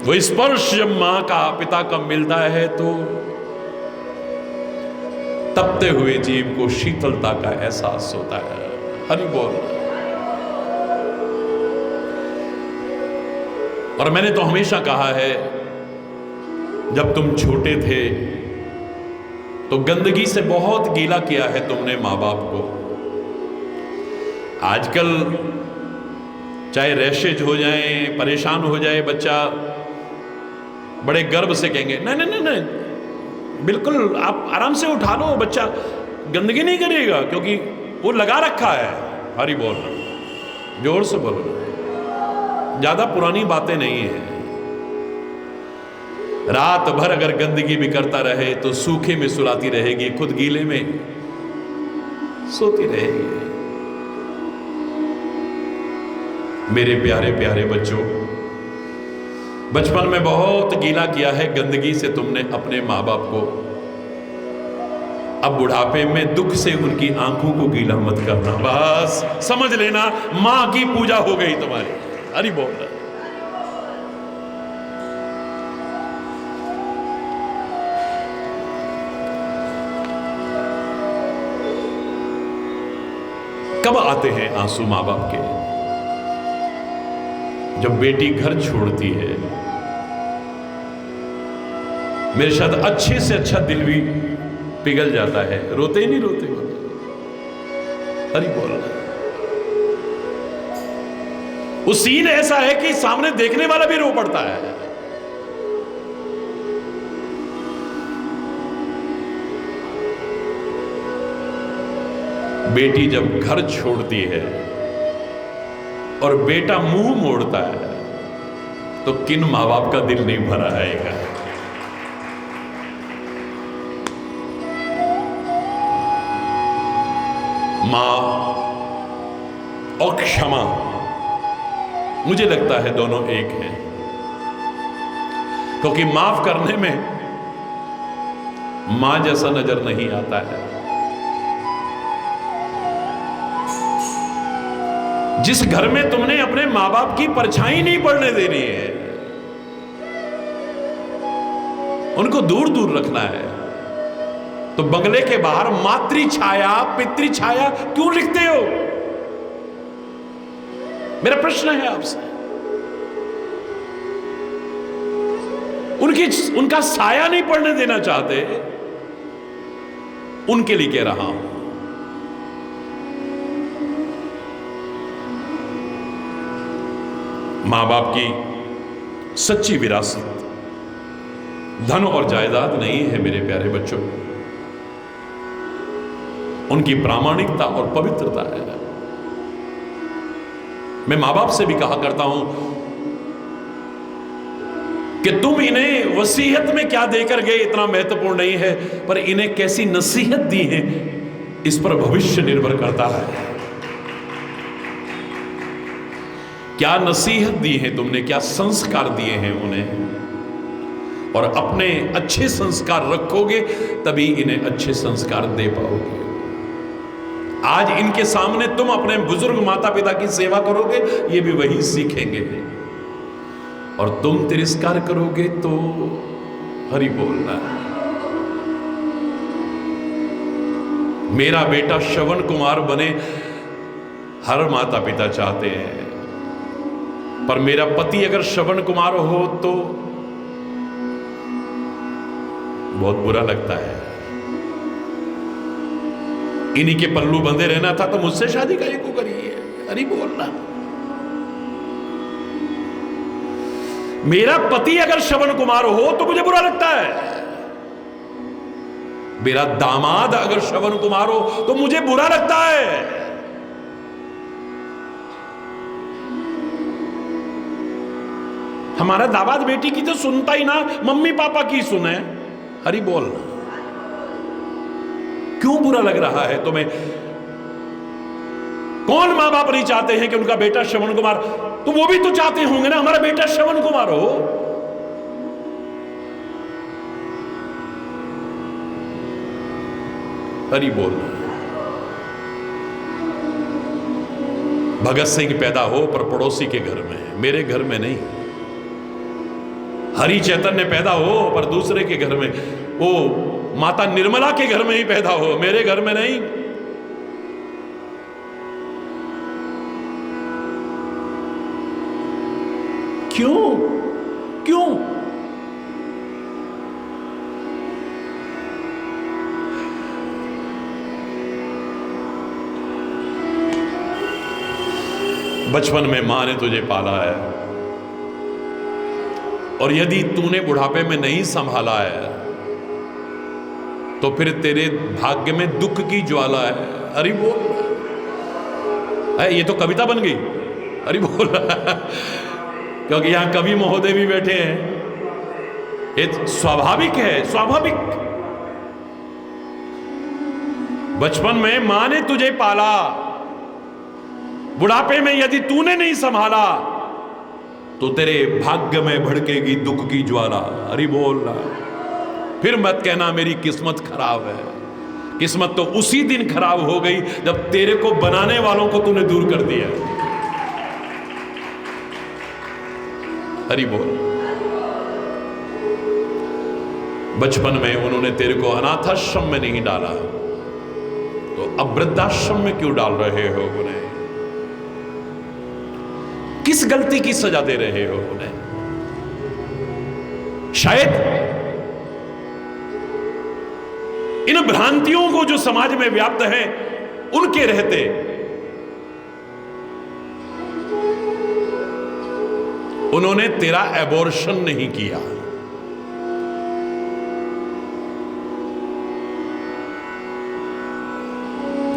वो स्पर्श जब मां का पिता का मिलता है तो तपते हुए जीव को शीतलता का एहसास होता है। हरि बोल। और मैंने तो हमेशा कहा है, जब तुम छोटे थे तो गंदगी से बहुत गीला किया है तुमने माँ बाप को। आजकल चाहे रैशेज हो जाए, परेशान हो जाए बच्चा, बड़े गर्व से कहेंगे नहीं नहीं नहीं नहीं, बिल्कुल आप आराम से उठा लो, बच्चा गंदगी नहीं करेगा क्योंकि वो लगा रखा है। हरि बोल। जोर से बोलो, ज्यादा पुरानी बातें नहीं है। रात भर अगर गंदगी भी करता रहे तो सूखे में सुलाती रहेगी, खुद गीले में सोती रहेगी। मेरे प्यारे प्यारे बच्चों, बचपन में बहुत गीला किया है गंदगी से तुमने अपने माँ बाप को। अब बुढ़ापे में दुख से उनकी आंखों को गीला मत करना, बस समझ लेना मां की पूजा हो गई तुम्हारी। हरि बोल। कब आते हैं आंसू मां बाप के? जब बेटी घर छोड़ती है। मेरे शायद अच्छे से अच्छा दिल भी पिघल जाता है, रोते ही नहीं रोते। हरि बोल। वो सीन ऐसा है कि सामने देखने वाला भी रो पड़ता है। बेटी जब घर छोड़ती है और बेटा मुंह मोड़ता है तो किन मां बाप का दिल नहीं भरा आएगा। मां और क्षमा, मुझे लगता है दोनों एक हैं, क्योंकि माफ करने में मां जैसा नजर नहीं आता है। जिस घर में तुमने अपने मां बाप की परछाई नहीं पड़ने देनी है, उनको दूर दूर रखना है। तो बंगले के बाहर मातृ छाया पितृ छाया क्यों लिखते हो? मेरा प्रश्न है आपसे। उनका साया नहीं पड़ने देना चाहते, उनके लिए कह रहा हूं। मां बाप की सच्ची विरासत धन और जायदाद नहीं है मेरे प्यारे बच्चों, उनकी प्रामाणिकता और पवित्रता है। मैं मां बाप से भी कहा करता हूं कि तुम इन्हें वसीयत में क्या देकर गए इतना महत्वपूर्ण नहीं है, पर इन्हें कैसी नसीहत दी है इस पर भविष्य निर्भर करता है। क्या नसीहत दी है तुमने, क्या संस्कार दिए हैं उन्हें, और अपने अच्छे संस्कार रखोगे तभी इन्हें अच्छे संस्कार दे पाओगे। आज इनके सामने तुम अपने बुजुर्ग माता पिता की सेवा करोगे, ये भी वही सीखेंगे, और तुम तिरस्कार करोगे तो हरि बोलना। मेरा बेटा श्रवण कुमार बने हर माता पिता चाहते हैं, पर मेरा पति अगर श्रवण कुमार हो तो बहुत बुरा लगता है। इन्हीं के पल्लू बंधे रहना था तो मुझसे शादी काहे को करी है? अरे बोलना। मेरा पति अगर श्रवण कुमार हो तो मुझे बुरा लगता है, मेरा दामाद अगर श्रवण कुमार हो तो मुझे बुरा लगता है। हमारा दामाद बेटी की तो सुनता ही ना, मम्मी पापा की सुने। हरि बोल। क्यों बुरा लग रहा है तुम्हें? कौन मां बाप नहीं चाहते हैं कि उनका बेटा श्रवण कुमार, तो वो भी तो चाहते होंगे ना हमारा बेटा श्रवण कुमार हो। हरि बोल। भगत सिंह पैदा हो पर पड़ोसी के घर में, मेरे घर में नहीं। हरि चैतन्य पैदा हो पर दूसरे के घर में, वो माता निर्मला के घर में ही पैदा हो, मेरे घर में नहीं। क्यों? क्यों? बचपन में मां ने तुझे पाला है, और यदि तूने बुढ़ापे में नहीं संभाला है तो फिर तेरे भाग्य में दुख की ज्वाला है। अरे बोल। ये तो कविता बन गई। अरे बोल। क्योंकि यहां कवि महोदय भी बैठे हैं। ये स्वाभाविक है, स्वाभाविक। बचपन में मां ने तुझे पाला, बुढ़ापे में यदि तूने नहीं संभाला तो तेरे भाग्य में भड़केगी दुख की ज्वाला। अरे बोलना। फिर मत कहना मेरी किस्मत खराब है। किस्मत तो उसी दिन खराब हो गई जब तेरे को बनाने वालों को तूने दूर कर दिया। हरि बोल। बचपन में उन्होंने तेरे को अनाथाश्रम में नहीं डाला, तो अब वृद्धाश्रम में क्यों डाल रहे हो उन्हें? किस गलती की सजा दे रहे हो उन्हें? शायद इन भ्रांतियों को जो समाज में व्याप्त है उनके रहते उन्होंने तेरा एबॉर्शन नहीं किया।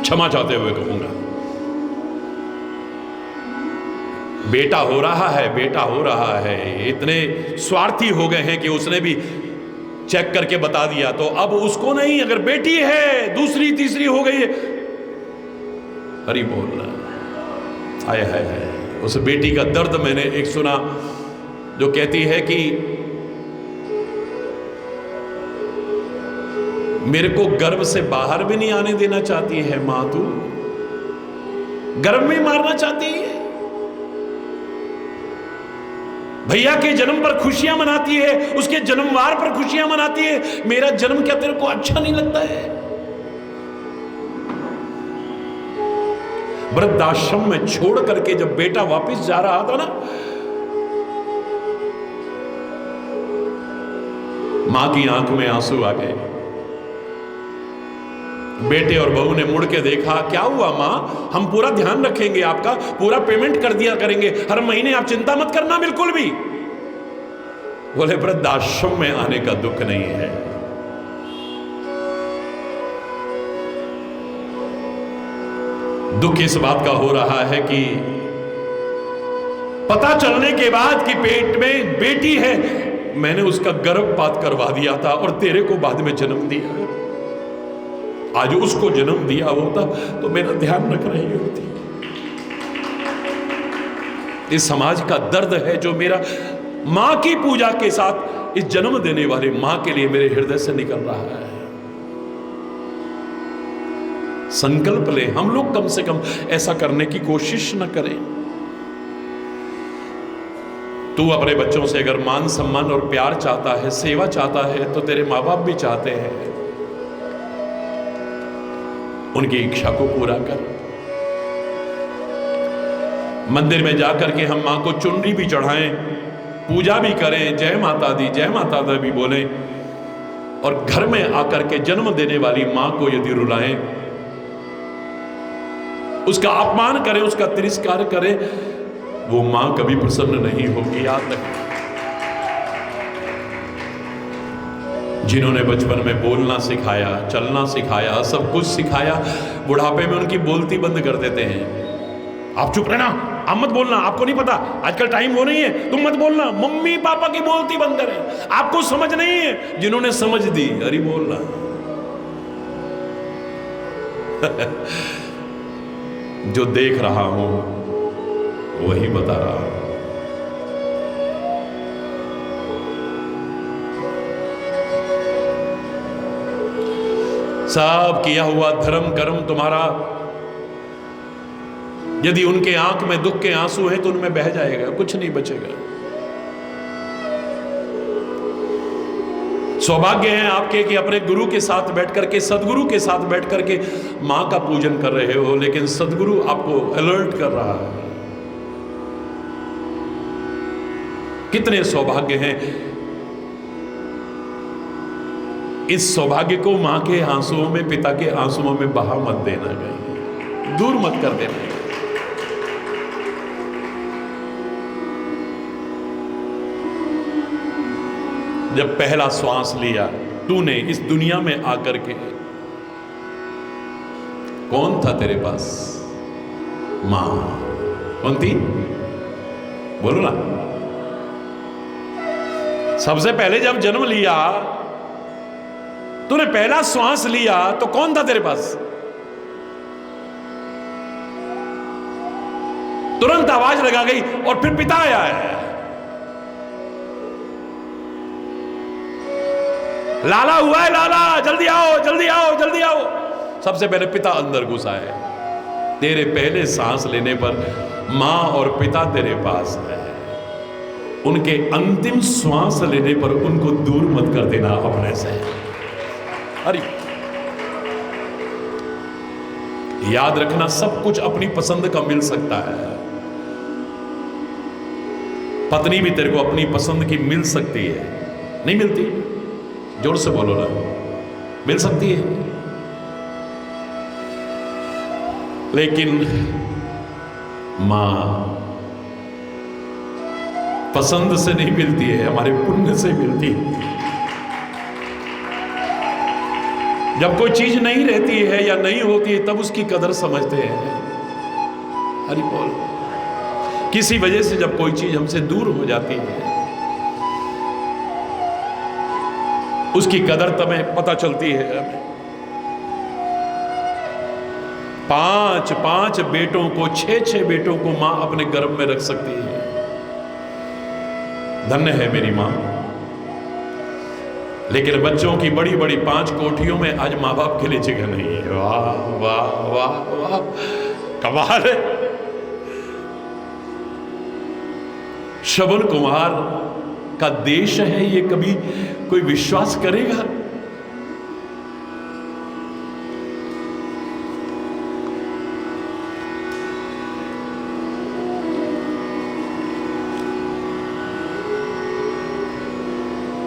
क्षमा चाहते हुए कहूंगा, बेटा हो रहा है, बेटा हो रहा है। इतने स्वार्थी हो गए हैं कि उसने भी चेक करके बता दिया, तो अब उसको नहीं, अगर बेटी है दूसरी तीसरी हो गई है। हरि बोल। हाय हाय हाय। उस बेटी का दर्द मैंने एक सुना जो कहती है कि मेरे को गर्भ से बाहर भी नहीं आने देना चाहती है मां, तू गर्भ में मारना चाहती है। भैया के जन्म पर खुशियां मनाती है, उसके जन्मवार पर खुशियां मनाती है। मेरा जन्म क्या तेरे को अच्छा नहीं लगता है? वृद्धाश्रम में छोड़ करके जब बेटा वापस जा रहा था ना, मां की आंख में आंसू आ गए। बेटे और बहू ने मुड़ के देखा, क्या हुआ मां? हम पूरा ध्यान रखेंगे, आपका पूरा पेमेंट कर दिया करेंगे हर महीने, आप चिंता मत करना बिल्कुल भी। बोले वृद्धाश्रम में आने का दुख नहीं है, दुख इस बात का हो रहा है कि पता चलने के बाद कि पेट में बेटी है, मैंने उसका गर्भपात करवा दिया था और तेरे को बाद में जन्म दिया। आज उसको जन्म दिया होता तो मेरा ध्यान रख रही होती। इस समाज का दर्द है जो मेरा मां की पूजा के साथ इस जन्म देने वाले मां के लिए मेरे हृदय से निकल रहा है। संकल्प ले, हम लोग कम से कम ऐसा करने की कोशिश न करें। तू अपने बच्चों से अगर मान सम्मान और प्यार चाहता है, सेवा चाहता है, तो तेरे मां बाप भी चाहते हैं, उनकी इच्छा को पूरा कर। मंदिर में जाकर के हम मां को चुनरी भी चढ़ाएं, पूजा भी करें, जय माता दी जय माता दी भी बोलें, और घर में आकर के जन्म देने वाली मां को यदि रुलाएं, उसका अपमान करें, उसका तिरस्कार करें, वो मां कभी प्रसन्न नहीं होगी। याद रखें, जिन्होंने बचपन में बोलना सिखाया, चलना सिखाया, सब कुछ सिखाया, बुढ़ापे में उनकी बोलती बंद कर देते हैं। आप चुप रहना, आप मत बोलना, आपको नहीं पता, आजकल टाइम वो नहीं है, तुम मत बोलना। मम्मी पापा की बोलती बंद करें, आपको समझ नहीं है। जिन्होंने समझ दी, अरे बोलना जो देख रहा हूं वही बता रहा हूं। सब किया हुआ धर्म कर्म तुम्हारा, यदि उनके आंख में दुख के आंसू हैं तो उनमें बह जाएगा, कुछ नहीं बचेगा। सौभाग्य है आपके कि अपने गुरु के साथ बैठ करके, सदगुरु के साथ बैठ करके मां का पूजन कर रहे हो, लेकिन सदगुरु आपको अलर्ट कर रहा है। कितने सौभाग्य हैं। इस सौभाग्य को मां के आंसुओं में, पिता के आंसुओं में बहा मत देना, कहीं दूर मत कर देना। जब पहला श्वास लिया तूने इस दुनिया में आकर के, कौन था तेरे पास? मां। कौन थी? बोलो ना। सबसे पहले जब जन्म लिया, तूने पहला श्वास लिया, तो कौन था तेरे पास? तुरंत आवाज लगा गई और फिर पिता आया है। लाला हुआ है, लाला जल्दी आओ जल्दी आओ जल्दी आओ। सबसे पहले पिता अंदर घुसा है। तेरे पहले सांस लेने पर मां और पिता तेरे पास है। उनके अंतिम श्वास लेने पर उनको दूर मत कर देना अपने से। अरे याद रखना, सब कुछ अपनी पसंद का मिल सकता है। पत्नी भी तेरे को अपनी पसंद की मिल सकती है, नहीं मिलती? जोर से बोलो ना, मिल सकती है, लेकिन मां पसंद से नहीं मिलती है, हमारे पुण्य से मिलती है। जब कोई चीज नहीं रहती है या नहीं होती है, तब उसकी कदर समझते हैं। हरि बोल। किसी वजह से जब कोई चीज हमसे दूर हो जाती है, उसकी कदर तमें पता चलती है। हमें 5 बेटों को, 6 बेटों को मां अपने गर्भ में रख सकती है। धन्य है मेरी मां। लेकिन बच्चों की बड़ी बड़ी 5 कोठियों में आज मां बाप के लिए जगह नहीं है। वाह वाह वाह वाह, कमाल है। श्रवण कुमार का देश है, ये कभी कोई विश्वास करेगा?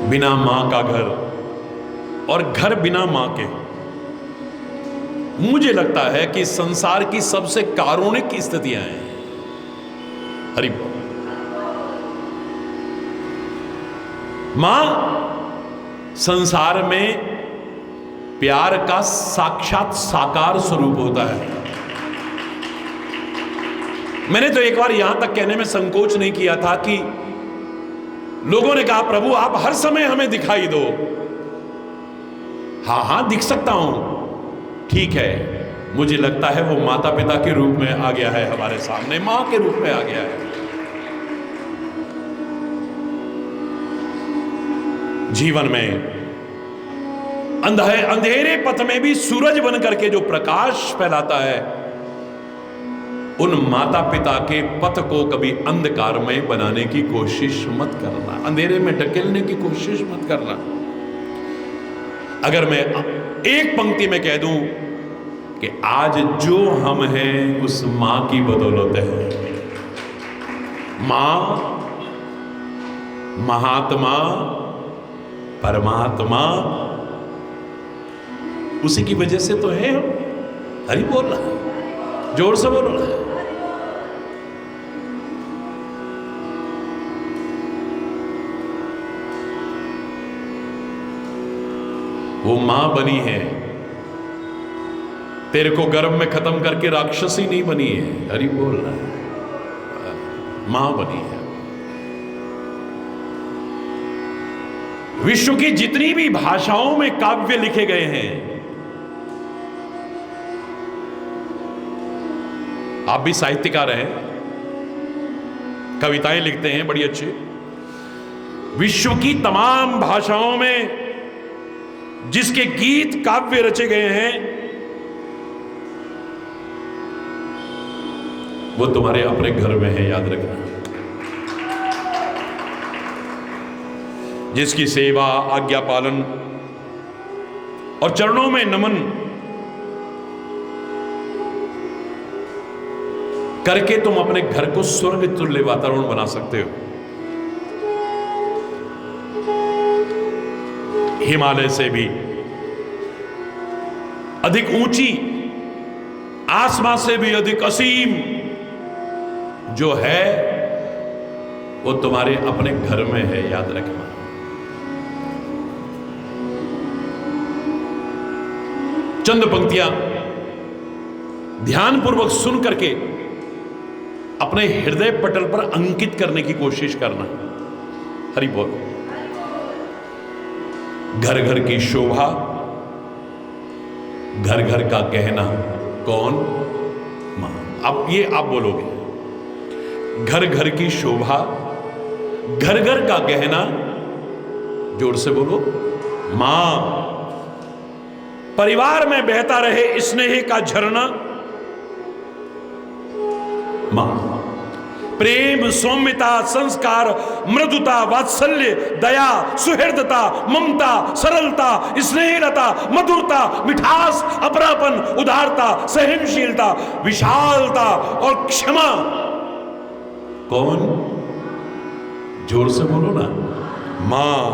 बिना मां का घर और घर बिना मां के, मुझे लगता है कि संसार की सबसे कारुणिक स्थितियां हैं। हरि बोल। मां संसार में प्यार का साक्षात साकार स्वरूप होता है। मैंने तो एक बार यहां तक कहने में संकोच नहीं किया था कि लोगों ने कहा प्रभु आप हर समय हमें दिखाई दो। हां दिख सकता हूं, ठीक है। मुझे लगता है वो माता पिता के रूप में आ गया है हमारे सामने, मां के रूप में आ गया है। जीवन में अंधेरे पथ में भी सूरज बन करके जो प्रकाश फैलाता है, उन माता पिता के पथ को कभी अंधकार में बनाने की कोशिश मत करना, अंधेरे में ढकेलने की कोशिश मत करना। अगर मैं एक पंक्ति में कह दूं कि आज जो हम हैं उस मां की बदौलत है। मां महात्मा परमात्मा, उसी की वजह से तो है हम। हरि बोल रहा है, जोर से बोलो ना। वो मां बनी है, तेरे को गर्भ में खत्म करके राक्षसी नहीं बनी है। हरि बोल रहा है, मां बनी है। विश्व की जितनी भी भाषाओं में काव्य लिखे गए हैं, आप भी साहित्यकार हैं, कविताएं लिखते हैं बड़ी अच्छी। विश्व की तमाम भाषाओं में जिसके गीत काव्य रचे गए हैं, वो तुम्हारे अपने घर में है, याद रखना। जिसकी सेवा, आज्ञा पालन और चरणों में नमन करके तुम अपने घर को स्वर्ग तुल्य वातावरण बना सकते हो। हिमालय से भी अधिक ऊंची, आसमां से भी अधिक असीम जो है, वो तुम्हारे अपने घर में है, याद रखना। चंद पंक्तियां ध्यानपूर्वक सुन करके अपने हृदय पटल पर अंकित करने की कोशिश करना। हरि बोल। घर घर की शोभा, घर घर का गहना कौन? मां। अब ये आप बोलोगे, घर घर की शोभा, घर घर का गहना, जोर से बोलो, मां। परिवार में बहता रहे स्नेह का झरना, मां। प्रेम, सौम्यता, संस्कार, मृदुता, वात्सल्य, दया, सुहृदता, ममता, सरलता, स्नेहलता, मधुरता, मिठास, अपनापन, उदारता, सहनशीलता, विशालता और क्षमा कौन? जोर से बोलो ना, मां।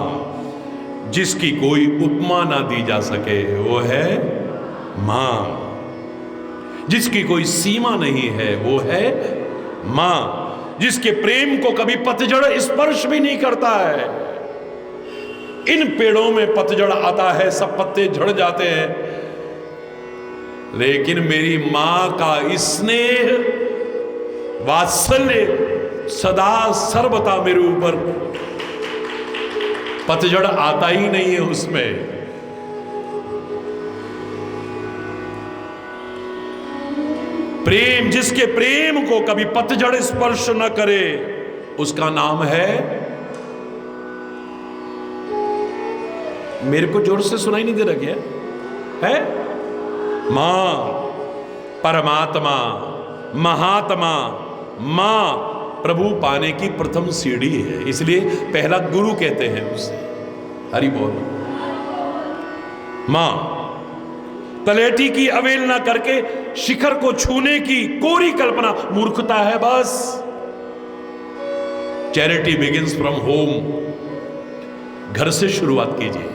जिसकी कोई उपमा ना दी जा सके वो है मां। जिसकी कोई सीमा नहीं है वो है मां। जिसके प्रेम को कभी पतझड़ स्पर्श भी नहीं करता है। इन पेड़ों में पतझड़ आता है, सब पत्ते झड़ जाते हैं, लेकिन मेरी मां का स्नेह, वात्सल्य सदा सर्वदा मेरे ऊपर, पतझड़ आता ही नहीं है उसमें। प्रेम, जिसके प्रेम को कभी पतझड़ स्पर्श न करे, उसका नाम है, मेरे को जोर से सुनाई नहीं दे रहा क्या है? मां, परमात्मा, महात्मा, मां, प्रभु पाने की प्रथम सीढ़ी है, इसलिए पहला गुरु कहते हैं उसे। हरि बोल। मां तलेटी की अवहेलना करके शिखर को छूने की कोरी कल्पना मूर्खता है बस। Charity begins from home. घर से शुरुआत कीजिए।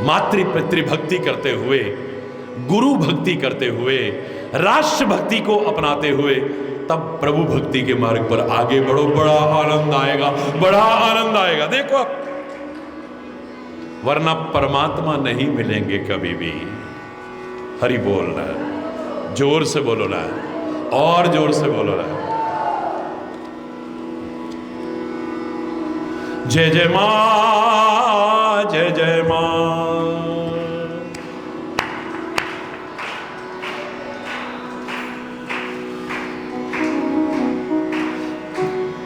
मातृ पितृ भक्ति करते हुए, गुरु भक्ति करते हुए, राष्ट्र भक्ति को अपनाते हुए तब प्रभु भक्ति के मार्ग पर आगे बढ़ो। बड़ा आनंद आएगा, बड़ा आनंद आएगा। देखो, वरना परमात्मा नहीं मिलेंगे कभी भी। हरि बोल रहा है, जोर से बोलो ना, और जोर से बोलो ना। जय जय मां, जय जय मां।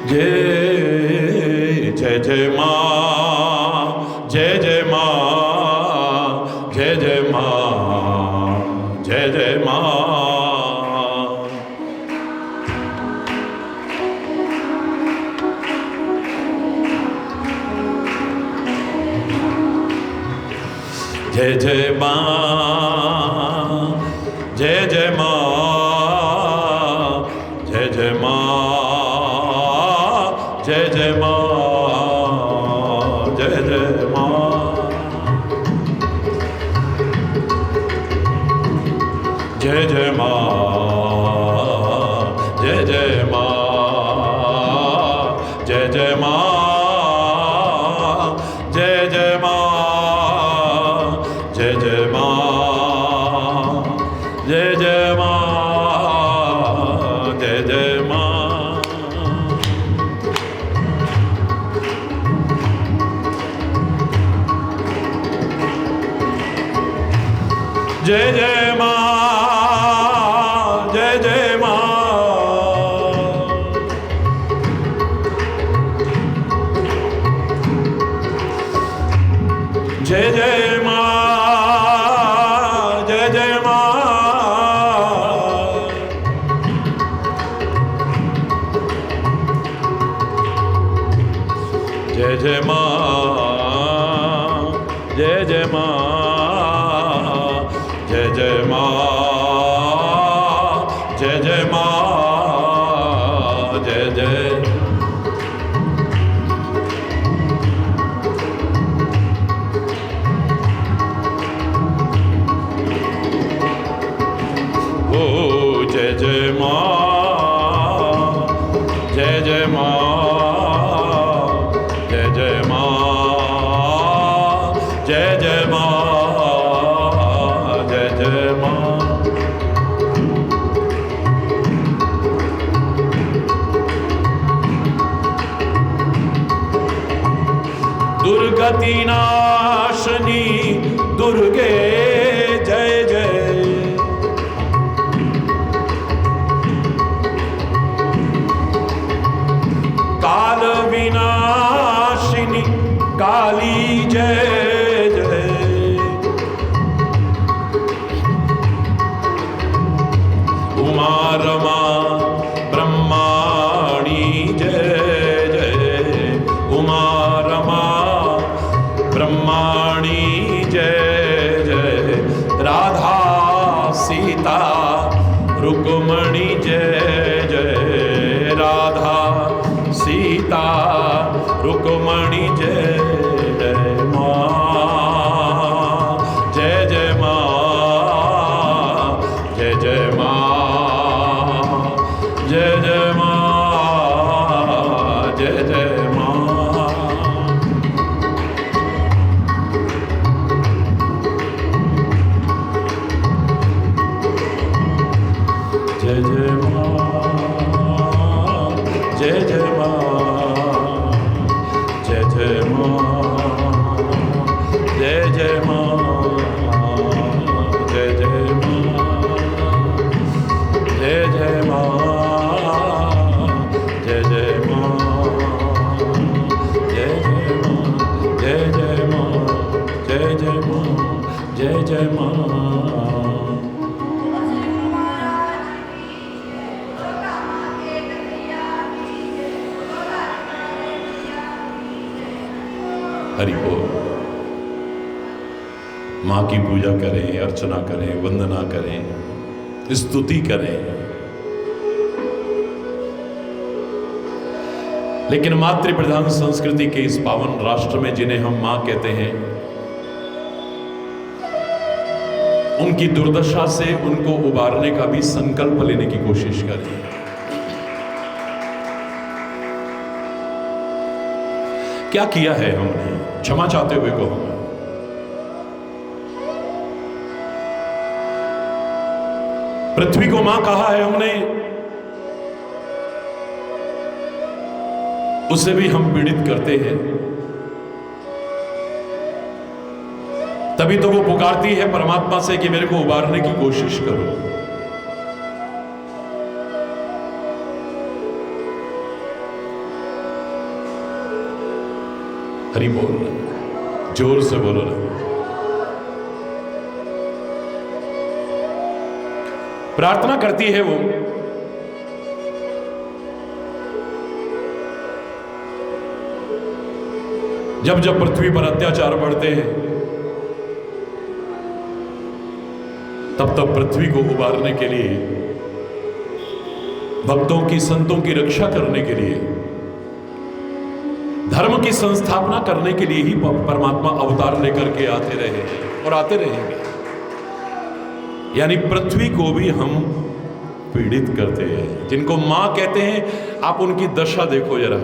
जय जय जय मां, जय जय मां, जय जय मां, जय जय मां। जय जय मां, जय जय मां, जय जय मां, जय जय मां, जय जय मां। जय जय मां, जय जय मां, जय जय मां, जय जय मां, जय जय मां, जय जय मां, जय जय मां। जय जय मां, जय जय मां। जय जय मां, जय जय मां। जय जय मां, जय जय मां, जय जय मां, जय जय मां, जय जय। ओ जय जय मां, जय जय मां, जय जय मां, जय जय मां, जय जय मां। दुर्गति नाशनी दुर्गे जय जय। काल विनाशिनी काली जय जय। उमा रमा ब्रह्माणी जय जय। उमा रमा ब्रह्माणी जय जय। राधा सीता रुक्मणी जय जय। राधा सीता रुक्मणी जय जय मां। जय जय मां, जय जय मां, जय जय मां, जय जय मां। जय जय मां, जय जय मां, जय जय मां, जय जय मां, जय जय मां, जय जय मां, जय जय मां, जय जय मां, जय जय मां, जय जय मां, जय जय मां। हरि बोल। मां की पूजा करें, अर्चना करें, वंदना करें, स्तुति करें, लेकिन मातृ प्रधान संस्कृति के इस पावन राष्ट्र में जिन्हें हम मां कहते हैं, उनकी दुर्दशा से उनको उबारने का भी संकल्प लेने की कोशिश करें। क्या किया है हमने? क्षमा चाहते हुए कहूंगा, पृथ्वी को मां कहा है हमने, उसे भी हम पीड़ित करते हैं। तभी तो वो पुकारती है परमात्मा से कि मेरे को उबारने की कोशिश करो। हरि बोल, जोर से बोलो ना। प्रार्थना करती है वो, जब जब पृथ्वी पर अत्याचार बढ़ते हैं, तब तब पृथ्वी को उबारने के लिए, भक्तों की, संतों की रक्षा करने के लिए, धर्म की संस्थापना करने के लिए ही परमात्मा अवतार लेकर के आते रहे और आते रहेंगे। यानी पृथ्वी को भी हम पीड़ित करते हैं। जिनको मां कहते हैं, आप उनकी दशा देखो जरा।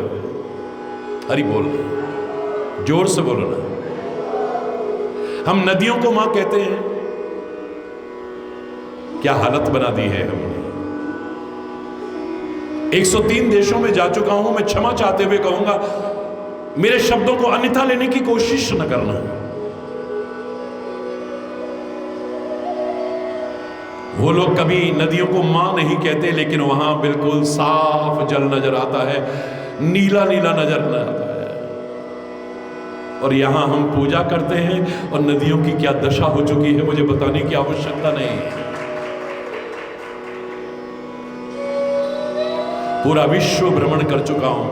हरि बोल, जोर से बोलो ना। हम नदियों को मां कहते हैं, क्या हालत बना दी है हमने। 103 देशों में जा चुका हूं, मैं क्षमा चाहते हुए कहूंगा, मेरे शब्दों को अन्यथा लेने की कोशिश न करना। वो लोग कभी नदियों को मां नहीं कहते, लेकिन वहां बिल्कुल साफ जल नजर आता है, नीला नीला नजर आता है। और यहां हम पूजा करते हैं और नदियों की क्या दशा हो चुकी है मुझे बताने की आवश्यकता नहीं। पूरा विश्व भ्रमण कर चुका हूं।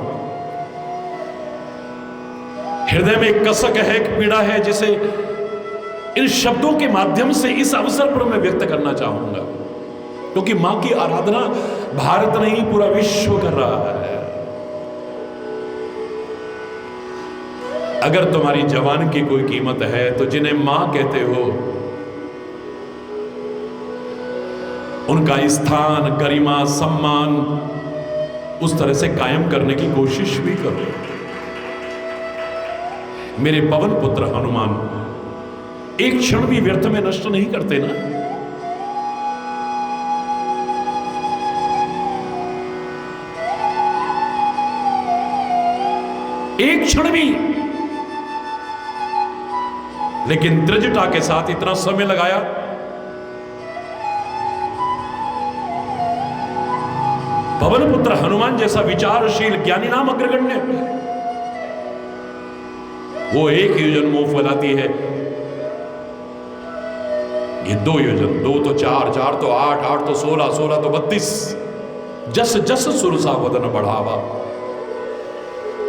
हृदय में एक कसक है, एक पीड़ा है, जिसे इन शब्दों के माध्यम से इस अवसर पर मैं व्यक्त करना चाहूंगा, क्योंकि मां की आराधना भारत नहीं पूरा विश्व कर रहा है। अगर तुम्हारी जवान की कोई कीमत है तो जिन्हें मां कहते हो उनका स्थान, गरिमा, सम्मान उस तरह से कायम करने की कोशिश भी करो। मेरे पवन पुत्र हनुमान एक क्षण भी व्यर्थ में नष्ट नहीं करते ना। एक क्षण भी, लेकिन दृढ़ता के साथ इतना समय लगाया। पवन पुत्र हनुमान जैसा विचारशील ज्ञानी नाम अग्रगण्य, वो एक योजन मुंह फैलाती है, ये 2 योजन, 2 तो 4, 4 तो 8, 8 तो 16, 16 तो 32। जस जस सुरसा वदन बढ़ावा,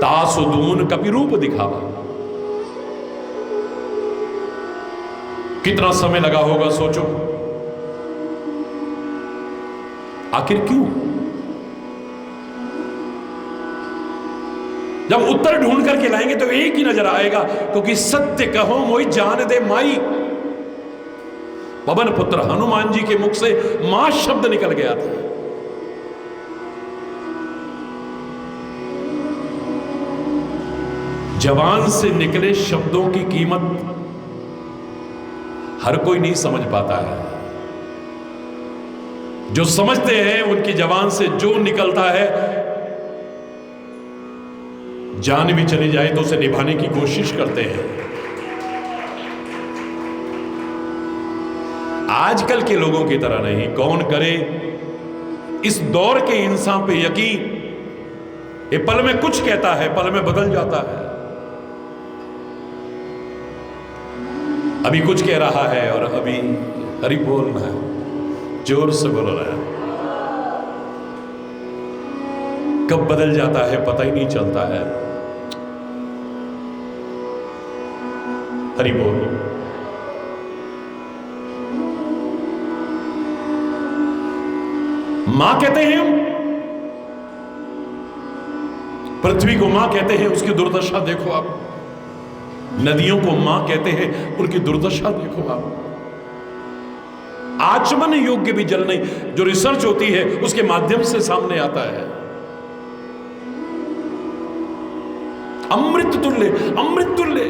तासु दून कपि रूप दिखावा। कितना समय लगा होगा सोचो। आखिर क्यों? जब उत्तर ढूंढ करके लाएंगे तो एक ही नजर आएगा, क्योंकि सत्य कहो मोई जान दे माई। पवन पुत्र हनुमान जी के मुख से मां शब्द निकल गया था। जवान से निकले शब्दों की कीमत हर कोई नहीं समझ पाता है। जो समझते हैं उनकी जवान से जो निकलता है, जान भी चली जाए तो उसे निभाने की कोशिश करते हैं। आजकल के लोगों की तरह नहीं। कौन करे इस दौर के इंसान पे यकीन। ये पल में कुछ कहता है, पल में बदल जाता है। अभी कुछ कह रहा है और अभी हरि बोल रहा है, जोर से बोल रहा है। कब बदल जाता है पता ही नहीं चलता है। हरि बोल। मां कहते हैं हम, पृथ्वी को मां कहते हैं, उसकी दुर्दशा देखो आप। नदियों को मां कहते हैं, उनकी दुर्दशा देखो आप। आचमन योग्य भी जल नहीं, जो रिसर्च होती है उसके माध्यम से सामने आता है। अमृत तुल्य, अमृत तुल्य।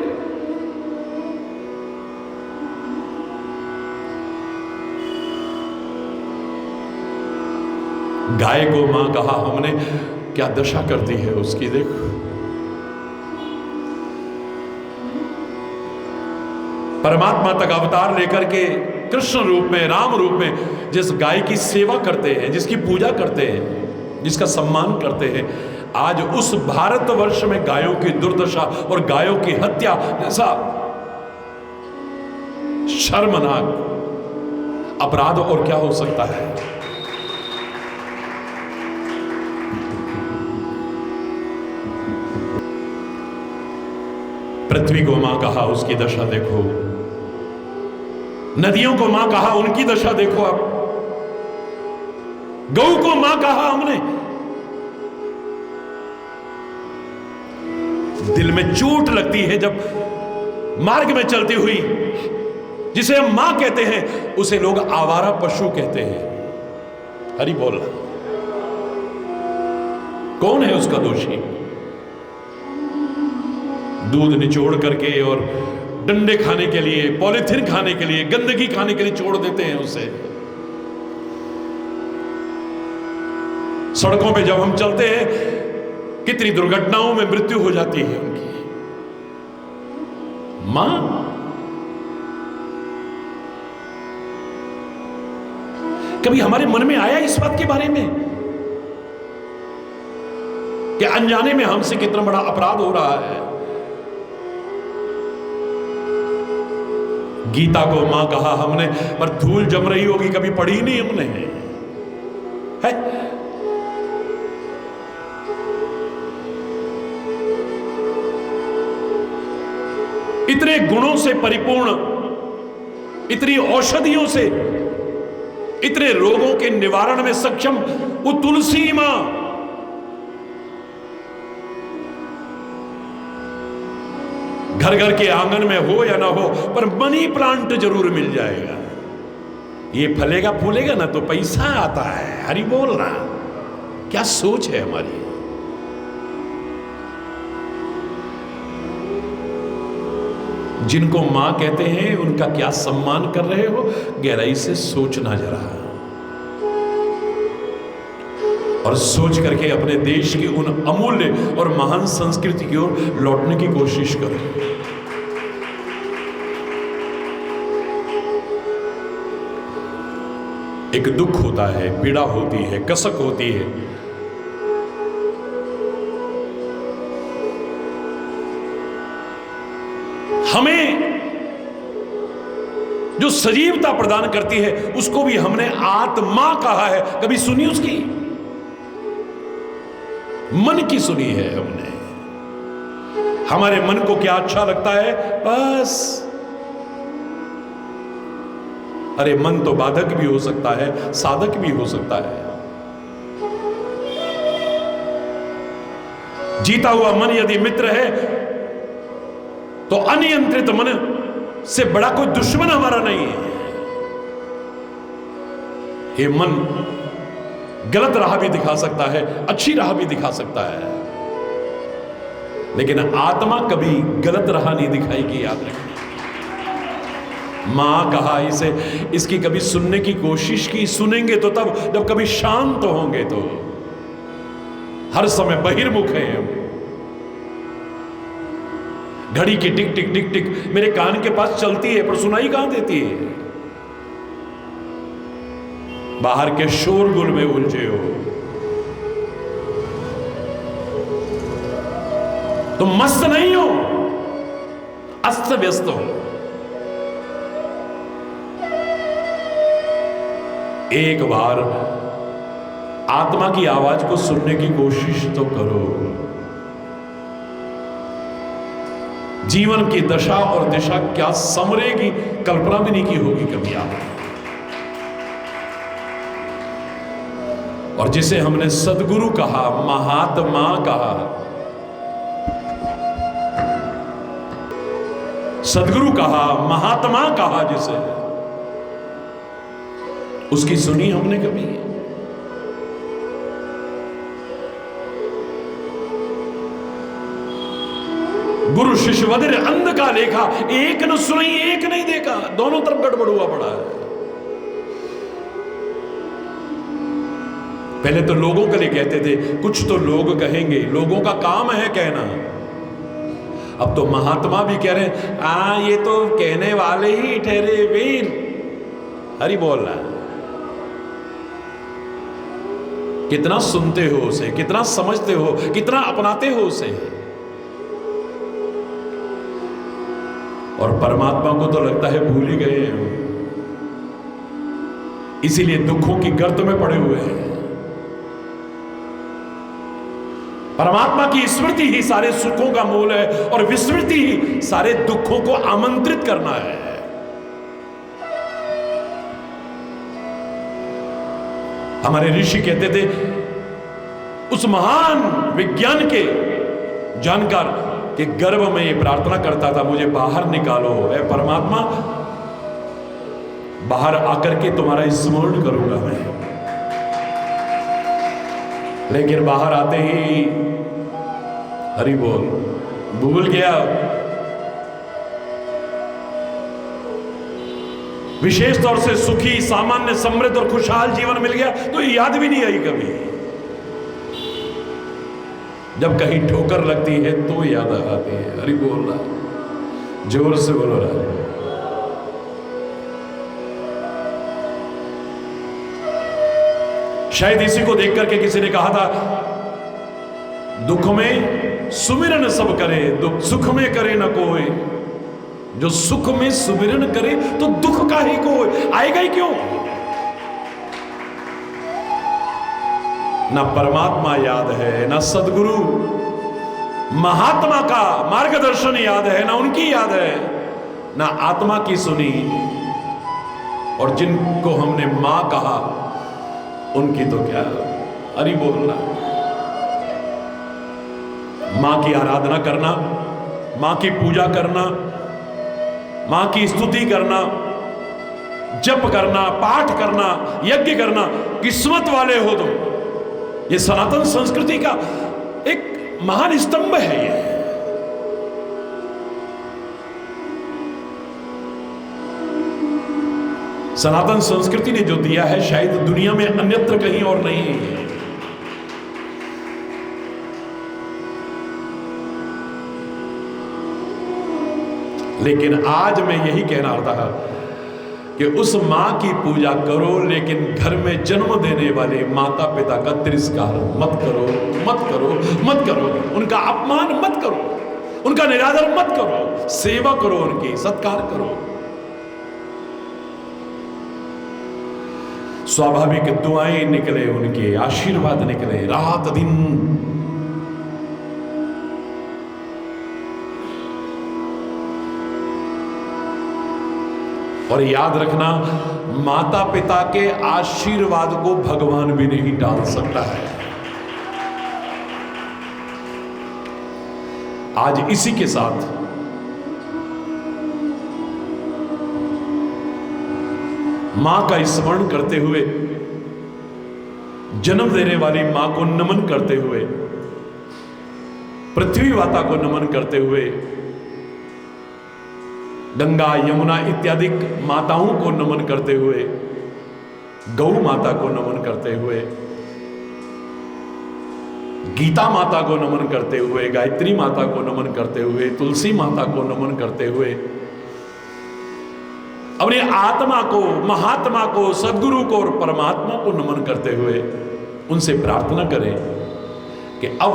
गाय को मां कहा हमने, क्या दशा करती है उसकी देखो। परमात्मा तक अवतार लेकर के कृष्ण रूप में, राम रूप में जिस गाय की सेवा करते हैं, जिसकी पूजा करते हैं, जिसका सम्मान करते हैं, आज उस भारतवर्ष में गायों की दुर्दशा और गायों की हत्या जैसा शर्मनाक अपराध और क्या हो सकता है। पृथ्वी को मां कहा, उसकी दशा देखो। नदियों को मां कहा, उनकी दशा देखो आप। गौ को मां कहा हमने। दिल में चोट लगती है जब मार्ग में चलती हुई जिसे हम मां कहते हैं उसे लोग आवारा पशु कहते हैं। हरि बोल। कौन है उसका दोषी? दूध निचोड़ करके और डंडे खाने के लिए, पॉलिथीन खाने के लिए, गंदगी खाने के लिए छोड़ देते हैं उसे। सड़कों पे जब हम चलते हैं कितनी दुर्घटनाओं में मृत्यु हो जाती है उनकी। मां कभी हमारे मन में आया इस बात के बारे में कि अनजाने में हमसे कितना बड़ा अपराध हो रहा है। गीता को मां कहा हमने, पर धूल जम रही होगी, कभी पढ़ी नहीं हमने है। इतने गुणों से परिपूर्ण, इतनी औषधियों से, इतने रोगों के निवारण में सक्षम वो तुलसी मां, घर घर के आंगन में हो या ना हो, पर मनी प्लांट जरूर मिल जाएगा। ये फलेगा फूलेगा ना तो पैसा आता है। हरि बोल रहा। क्या सोच है हमारी। जिनको मां कहते हैं उनका क्या सम्मान कर रहे हो, गहराई से सोचना जरा, और सोच करके अपने देश की उन अमूल्य और महान संस्कृति की ओर लौटने की कोशिश करो। एक दुख होता है, पीड़ा होती है, कसक होती है। हमें जो सजीवता प्रदान करती है उसको भी हमने आत्मा कहा है। कभी सुनी उसकी? मन की सुनी है हमने। हमारे मन को क्या अच्छा लगता है, बस। अरे मन तो बाधक भी हो सकता है, साधक भी हो सकता है। जीता हुआ मन यदि मित्र है तो अनियंत्रित मन से बड़ा कोई दुश्मन हमारा नहीं है। ये मन गलत राह भी दिखा सकता है, अच्छी राह भी दिखा सकता है, लेकिन आत्मा कभी गलत राह नहीं दिखाएगी, याद रखिए। मां कहा इसे, इसकी कभी सुनने की कोशिश की। सुनेंगे तो तब जब कभी शांत होंगे। तो हर समय बहिर्मुख हैं हम। घड़ी की टिक टिक टिक टिक मेरे कान के पास चलती है, पर सुनाई कहां देती है। बाहर के शोरगुल में उलझे हो, तुम मस्त नहीं हो, अस्त व्यस्त हो। एक बार आत्मा की आवाज को सुनने की कोशिश तो करो। जीवन की दशा और दिशा क्या समरेगी, कल्पना भी नहीं की होगी कभी आपने। और जिसे हमने सदगुरु कहा, महात्मा कहा, सदगुरु कहा, महात्मा कहा जिसे, उसकी सुनी हमने कभी? गुरु शिष्यवधिर अंध का लेखा, एक न सुनी एक नहीं देखा, दोनों तरफ गड़बड़ हुआ पड़ा है। पहले तो लोगों के लिए कहते थे, कुछ तो लोग कहेंगे, लोगों का काम है कहना। अब तो महात्मा भी कह रहे हैं, ये तो कहने वाले ही ठहरे वीर। हरि बोल रहा है। कितना सुनते हो उसे, कितना समझते हो, कितना अपनाते हो उसे। और परमात्मा को तो लगता है भूल ही गए हैं, इसीलिए दुखों की गर्त में पड़े हुए हैं। परमात्मा की स्मृति ही सारे सुखों का मूल है, और विस्मृति ही सारे दुखों को आमंत्रित करना है। हमारे ऋषि कहते थे, उस महान विज्ञान के जानकार के गर्भ में ये प्रार्थना करता था, मुझे बाहर निकालो ऐ परमात्मा, बाहर आकर के तुम्हारा स्मरण करूंगा मैं। लेकिन बाहर आते ही हरि बोल भूल गया। विशेष तौर से सुखी, सामान्य, समृद्ध और खुशहाल जीवन मिल गया तो याद भी नहीं आई कभी। जब कहीं ठोकर लगती है तो याद आती है। हरि बोल रहा, जोर से बोल रहा है। शायद इसी को देख करके किसी ने कहा था, दुख में सुमिरन सब करे, दुख सुख में करे न कोई। जो सुख में सुमिरन करे तो दुख का ही कोई आएगा ही क्यों। ना परमात्मा याद है, ना सदगुरु महात्मा का मार्गदर्शन याद है, ना उनकी याद है, ना आत्मा की सुनी। और जिनको हमने मां कहा उनकी तो क्या हरि बोलना। मां की आराधना करना, मां की पूजा करना, मां की स्तुति करना, जप करना, पाठ करना, यज्ञ करना, किस्मत वाले हो तुम। ये सनातन संस्कृति का एक महान स्तंभ है। ये सनातन संस्कृति ने जो दिया है शायद दुनिया में अन्यत्र कहीं और नहीं है। लेकिन आज मैं यही कहना था कि उस मां की पूजा करो, लेकिन घर में जन्म देने वाले माता पिता का तिरस्कार मत करो, मत करो, मत करो। उनका अपमान मत करो, उनका निरादर मत करो। सेवा करो, उनकी सत्कार करो। स्वाभाविक दुआएं निकले, उनके आशीर्वाद निकले रात दिन। और याद रखना, माता पिता के आशीर्वाद को भगवान भी नहीं टाल सकता है। आज इसी के साथ मां का स्मरण करते हुए, जन्म देने वाली मां को नमन करते हुए, पृथ्वी माता को नमन करते हुए, गंगा यमुना इत्यादि माताओं को नमन करते हुए, गौ माता को नमन करते हुए, गीता माता को नमन करते हुए, गायत्री माता को नमन करते हुए, तुलसी माता को नमन करते हुए, अपनी आत्मा को, महात्मा को, सदगुरु को और परमात्मा को नमन करते हुए उनसे प्रार्थना करें कि अब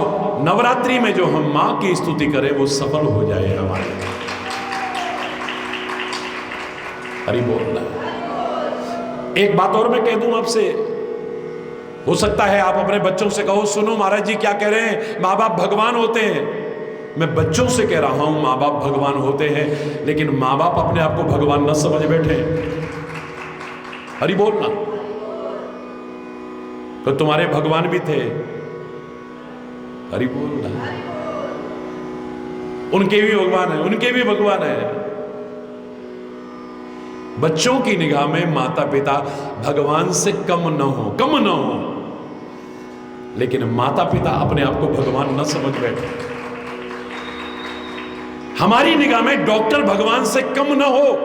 नवरात्रि में जो हम मां की स्तुति करें वो सफल हो जाए हमारे। हरि बोल। एक बात और मैं कह दूं आपसे, हो सकता है आप अपने बच्चों से कहो, सुनो महाराज जी क्या कह रहे हैं, माँ बाप भगवान होते हैं। मैं बच्चों से कह रहा हूं, माँ बाप भगवान होते हैं, लेकिन माँ बाप अपने आप को भगवान न समझ बैठे। हरि बोलना। तो तुम्हारे भगवान भी थे, हरि बोलना। उनके भी भगवान है, उनके भी भगवान है। बच्चों की निगाह में माता पिता भगवान से कम न हो, लेकिन माता पिता अपने आप को भगवान न समझ बैठे। हमारी निगाह में डॉक्टर भगवान से कम न हो,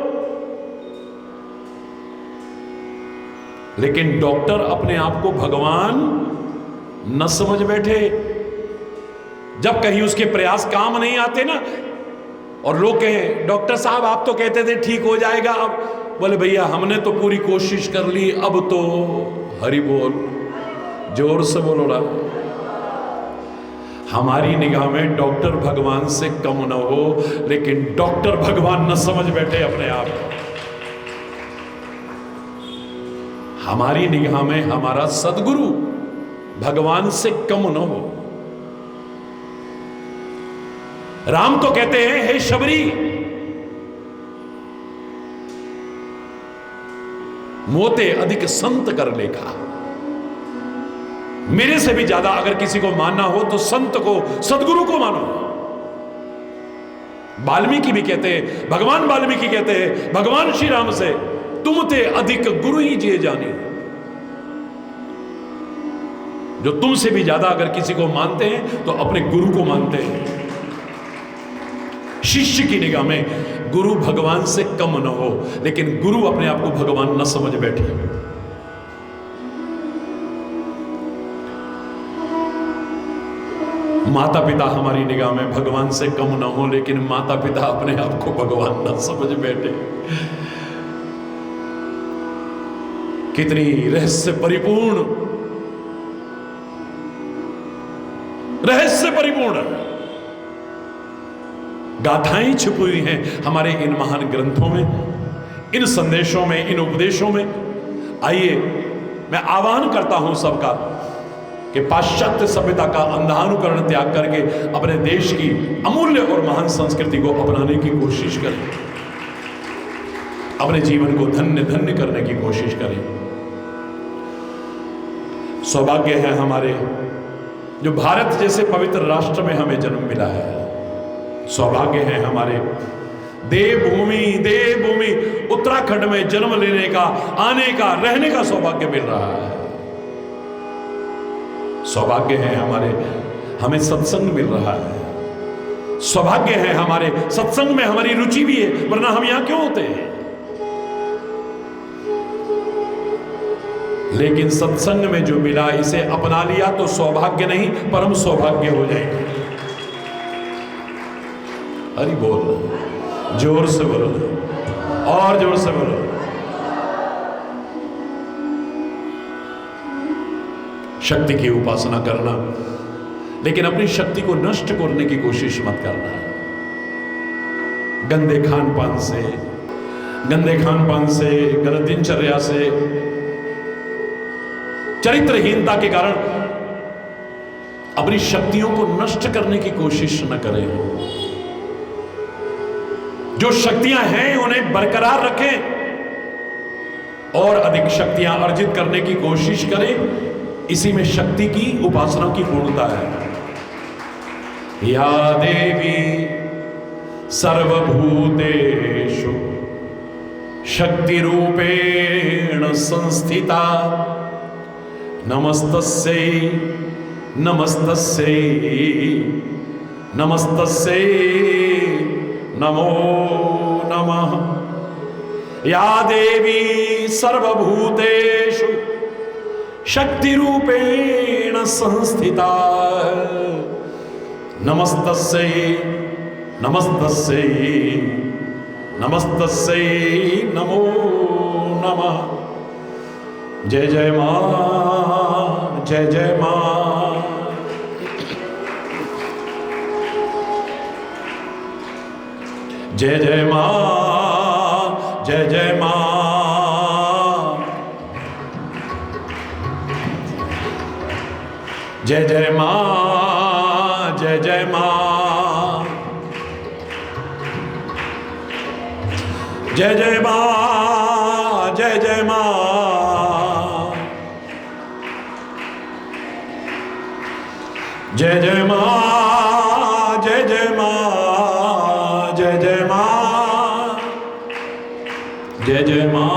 लेकिन डॉक्टर अपने आप को भगवान न समझ बैठे। जब कहीं उसके प्रयास काम नहीं आते ना, और लोग कहें डॉक्टर साहब आप तो कहते थे ठीक हो जाएगा, अब बोले भैया हमने तो पूरी कोशिश कर ली, अब तो हरि बोल, जोर से बोलो ना। हमारी निगाह में डॉक्टर भगवान से कम न हो, लेकिन डॉक्टर भगवान न समझ बैठे अपने आप को। हमारी निगाह में हमारा सदगुरु भगवान से कम न हो। राम तो कहते हैं हे शबरी, मोते अधिक संत कर लेखा। मेरे से भी ज्यादा अगर किसी को मानना हो तो संत को, सदगुरु को मानो। वाल्मीकि भी कहते हैं, भगवान वाल्मीकि कहते हैं भगवान श्री राम से, तुम ते अधिक गुरु ही जिए जानी। जो तुमसे भी ज्यादा अगर किसी को मानते हैं तो अपने गुरु को मानते हैं। शिष्य की निगाह में गुरु भगवान से कम न हो, लेकिन गुरु अपने आप को भगवान न समझ बैठे। माता पिता हमारी निगाह में भगवान से कम न हो, लेकिन माता पिता अपने आप को भगवान न समझ बैठे। कितनी रहस्य परिपूर्ण गाथाएं छुपी हुई हैं हमारे इन महान ग्रंथों में, इन संदेशों में, इन उपदेशों में। आइए मैं आह्वान करता हूं सबका कि पाश्चात्य सभ्यता का अंधानुकरण त्याग करके अपने देश की अमूल्य और महान संस्कृति को अपनाने की कोशिश करें, अपने जीवन को धन्य धन्य करने की कोशिश करें। सौभाग्य है हमारे जो भारत जैसे पवित्र राष्ट्र में हमें जन्म मिला है। सौभाग्य है हमारे देवभूमि उत्तराखंड में जन्म लेने का, आने का, रहने का सौभाग्य मिल रहा है। सौभाग्य है हमारे, हमें सत्संग मिल रहा है। सौभाग्य है हमारे, सत्संग में हमारी रुचि भी है, वरना हम यहां क्यों होते हैं। लेकिन सत्संग में जो मिला इसे अपना लिया तो सौभाग्य नहीं परम सौभाग्य हो जाएगा। हरि बोल, जोर से बोलो और जोर से बोलो। शक्ति की उपासना करना, लेकिन अपनी शक्ति को नष्ट करने की कोशिश मत करना। गंदे खान पान से, गलत दिनचर्या से, चरित्रहीनता के कारण अपनी शक्तियों को नष्ट करने की कोशिश न करें। जो शक्तियां हैं उन्हें बरकरार रखें और अधिक शक्तियां अर्जित करने की कोशिश करें। इसी में शक्ति की उपासना की पूर्णता है। या देवी सर्वभूतेषु शक्ति रूपेण संस्थिता, नमस्तस्यै नमस्तस्यै नमस्तस्यै नमो नमः। या देवी सर्वभूतेषु शक्ति रूपेण संस्थिता, नमस्तस्यै नमस्तस्यै नमस्तस्यै नमो नमः। जय जय मां, जय जय मां। जय जय मां, जय जय मां। जय जय मां, जय जय मां। जय जय मां, जय जय मां, जय जय मां, जय जय मां, जय जय मां, जय जय मां,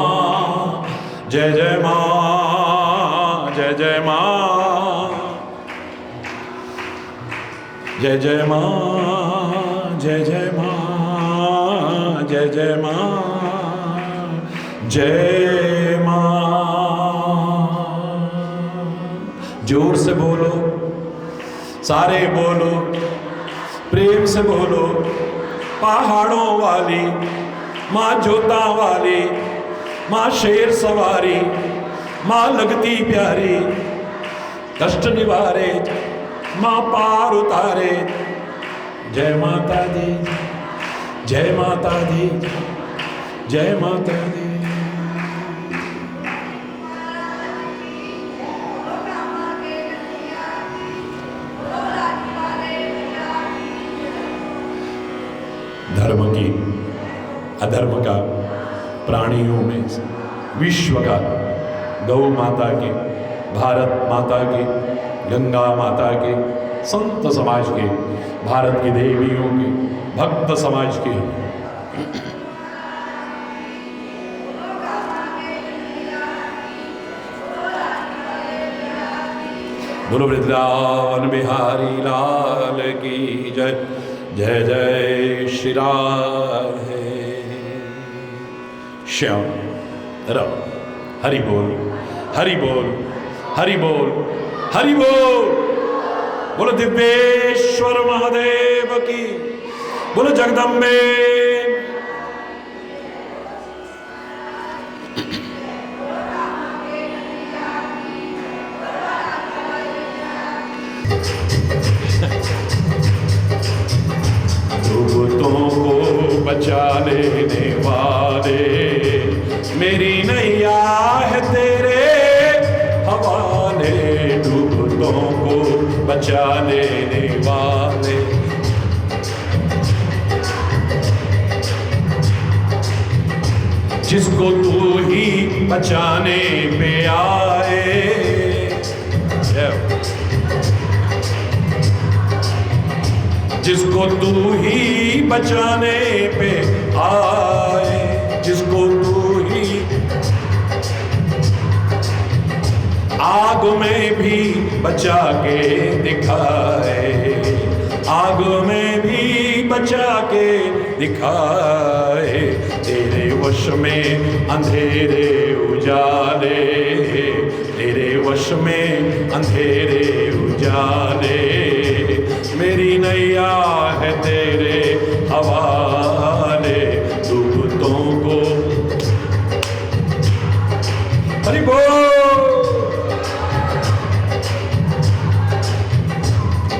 जय जय मां, जय जय मां, जय जय मां, जय जय मां, जय जय मां, जय मां। जोर से बोलो, सारे बोलो, प्रेम से बोलो। पहाड़ों वाली माँ जोता वाली, माँ शेर सवारी, माँ लगती प्यारी, कष्ट निवारे, माँ पार उतारे। जय माता दी, जय माता दी, जय माता दी। धर्म की, अधर्म का, प्राणियों में, विश्व का, गौ माता के, भारत माता के, गंगा माता के, संत समाज के, भारत की देवियों के, भक्त समाज के, बोलो वृंदावन बिहारी लाल की जय। जय जय श्री राधे श्याम राम। हरि बोल, हरि बोल, हरि बोल, हरि बोल। बोलो दिव्येश्वर महादेव की, बोलो जगदम्बे। डूबतों को बचा लेने वाले, मेरी नैया है तेरे हवाले। डूबतों को बचा लेने वाले, जिसको तू ही बचाने पे आए। जिसको तू ही बचाने पे आए, जिसको तू ही आग में भी बचा के दिखाए, आग में भी बचा के दिखाए। तेरे वश में अंधेरे उजाले, तेरे वश में अंधेरे उजाले। मेरी नैया है तेरे हवाले। डूबतों को हरि बोल,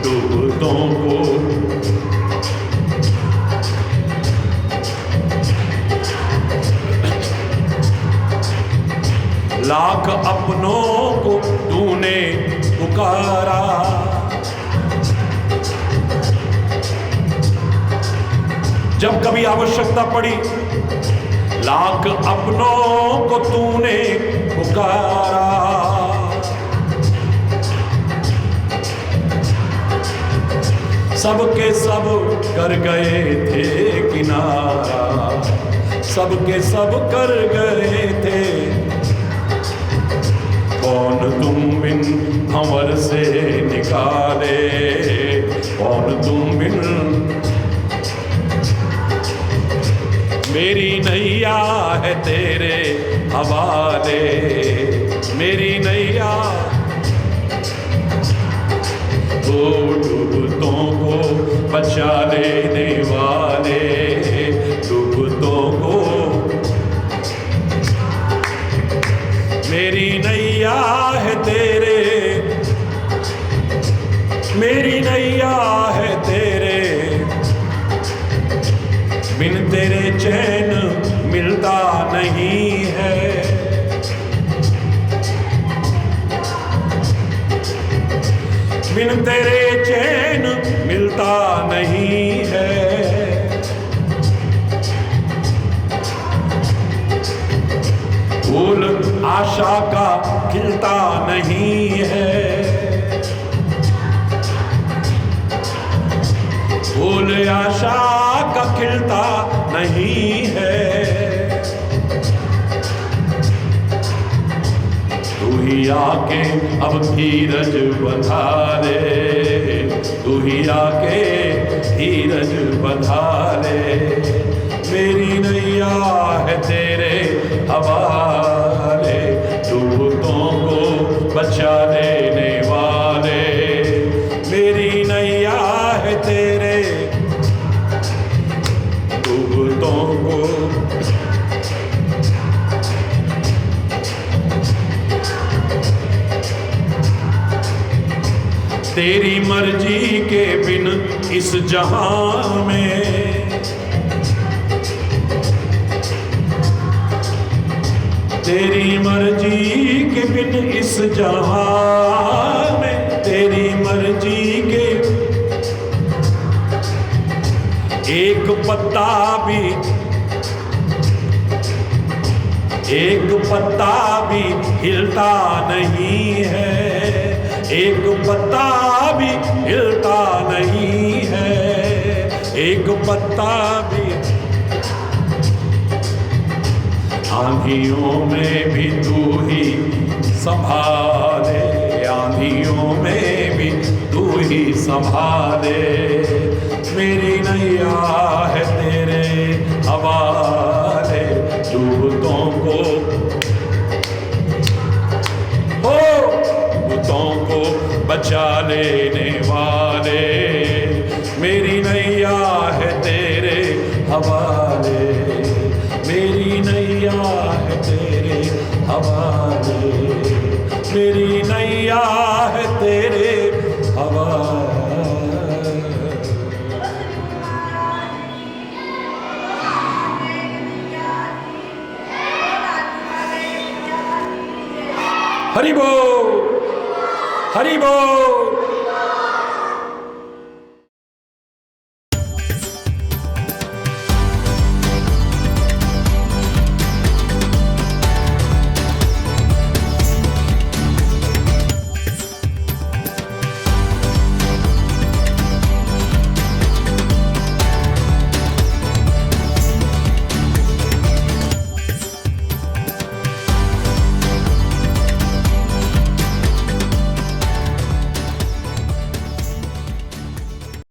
डूबतों को लाख अपनों को तूने पुकारा। जब कभी आवश्यकता पड़ी, लाख अपनों को तूने पुकारा। सबके सब कर गए थे किनारा, सबके सब कर गए थे। कौन तुम बिन भंवर से निकाले, कौन तुम बिन। मेरी नैया है तेरे हवाले, मेरी नैया। तो डूबतों को बचा लेने वाले, डूबतों को। मेरी नैया है तेरे, मेरी नैया है तेरे। बिन तेरे चैन मिलता नहीं है, बिन तेरे चैन मिलता नहीं है। फूल आशा का खिलता नहीं है, फूल आशा का खिलता नहीं है। तू ही आके अब धीरज बंधा ले, तू ही आके धीरज बंधा ले। मेरी नैया है तेरे हवाले, डूबतों को बचा लेने वाले। मेरी नैया है तेरे डूबतों को। तेरी मर्जी के बिन इस जहां में, तेरी मर्जी के बिन इस जहां में, तेरी मर्जी के एक पत्ता भी, एक पत्ता भी हिलता नहीं है, एक पत्ता भी हिलता नहीं है, एक पत्ता भी। आंधियों में भी तू ही संभाले, आंधियों में भी तू ही संभाले। मेरी नैया है तेरे हवाले, डूबतों को हो, डूबतों को बचा लेने वाले। मेरी नैया है तेरे हवाले, मेरी नैया है तेरे हवाले, मेरी नैया है तेरे हवाले। हरि बोल, हरि बोल।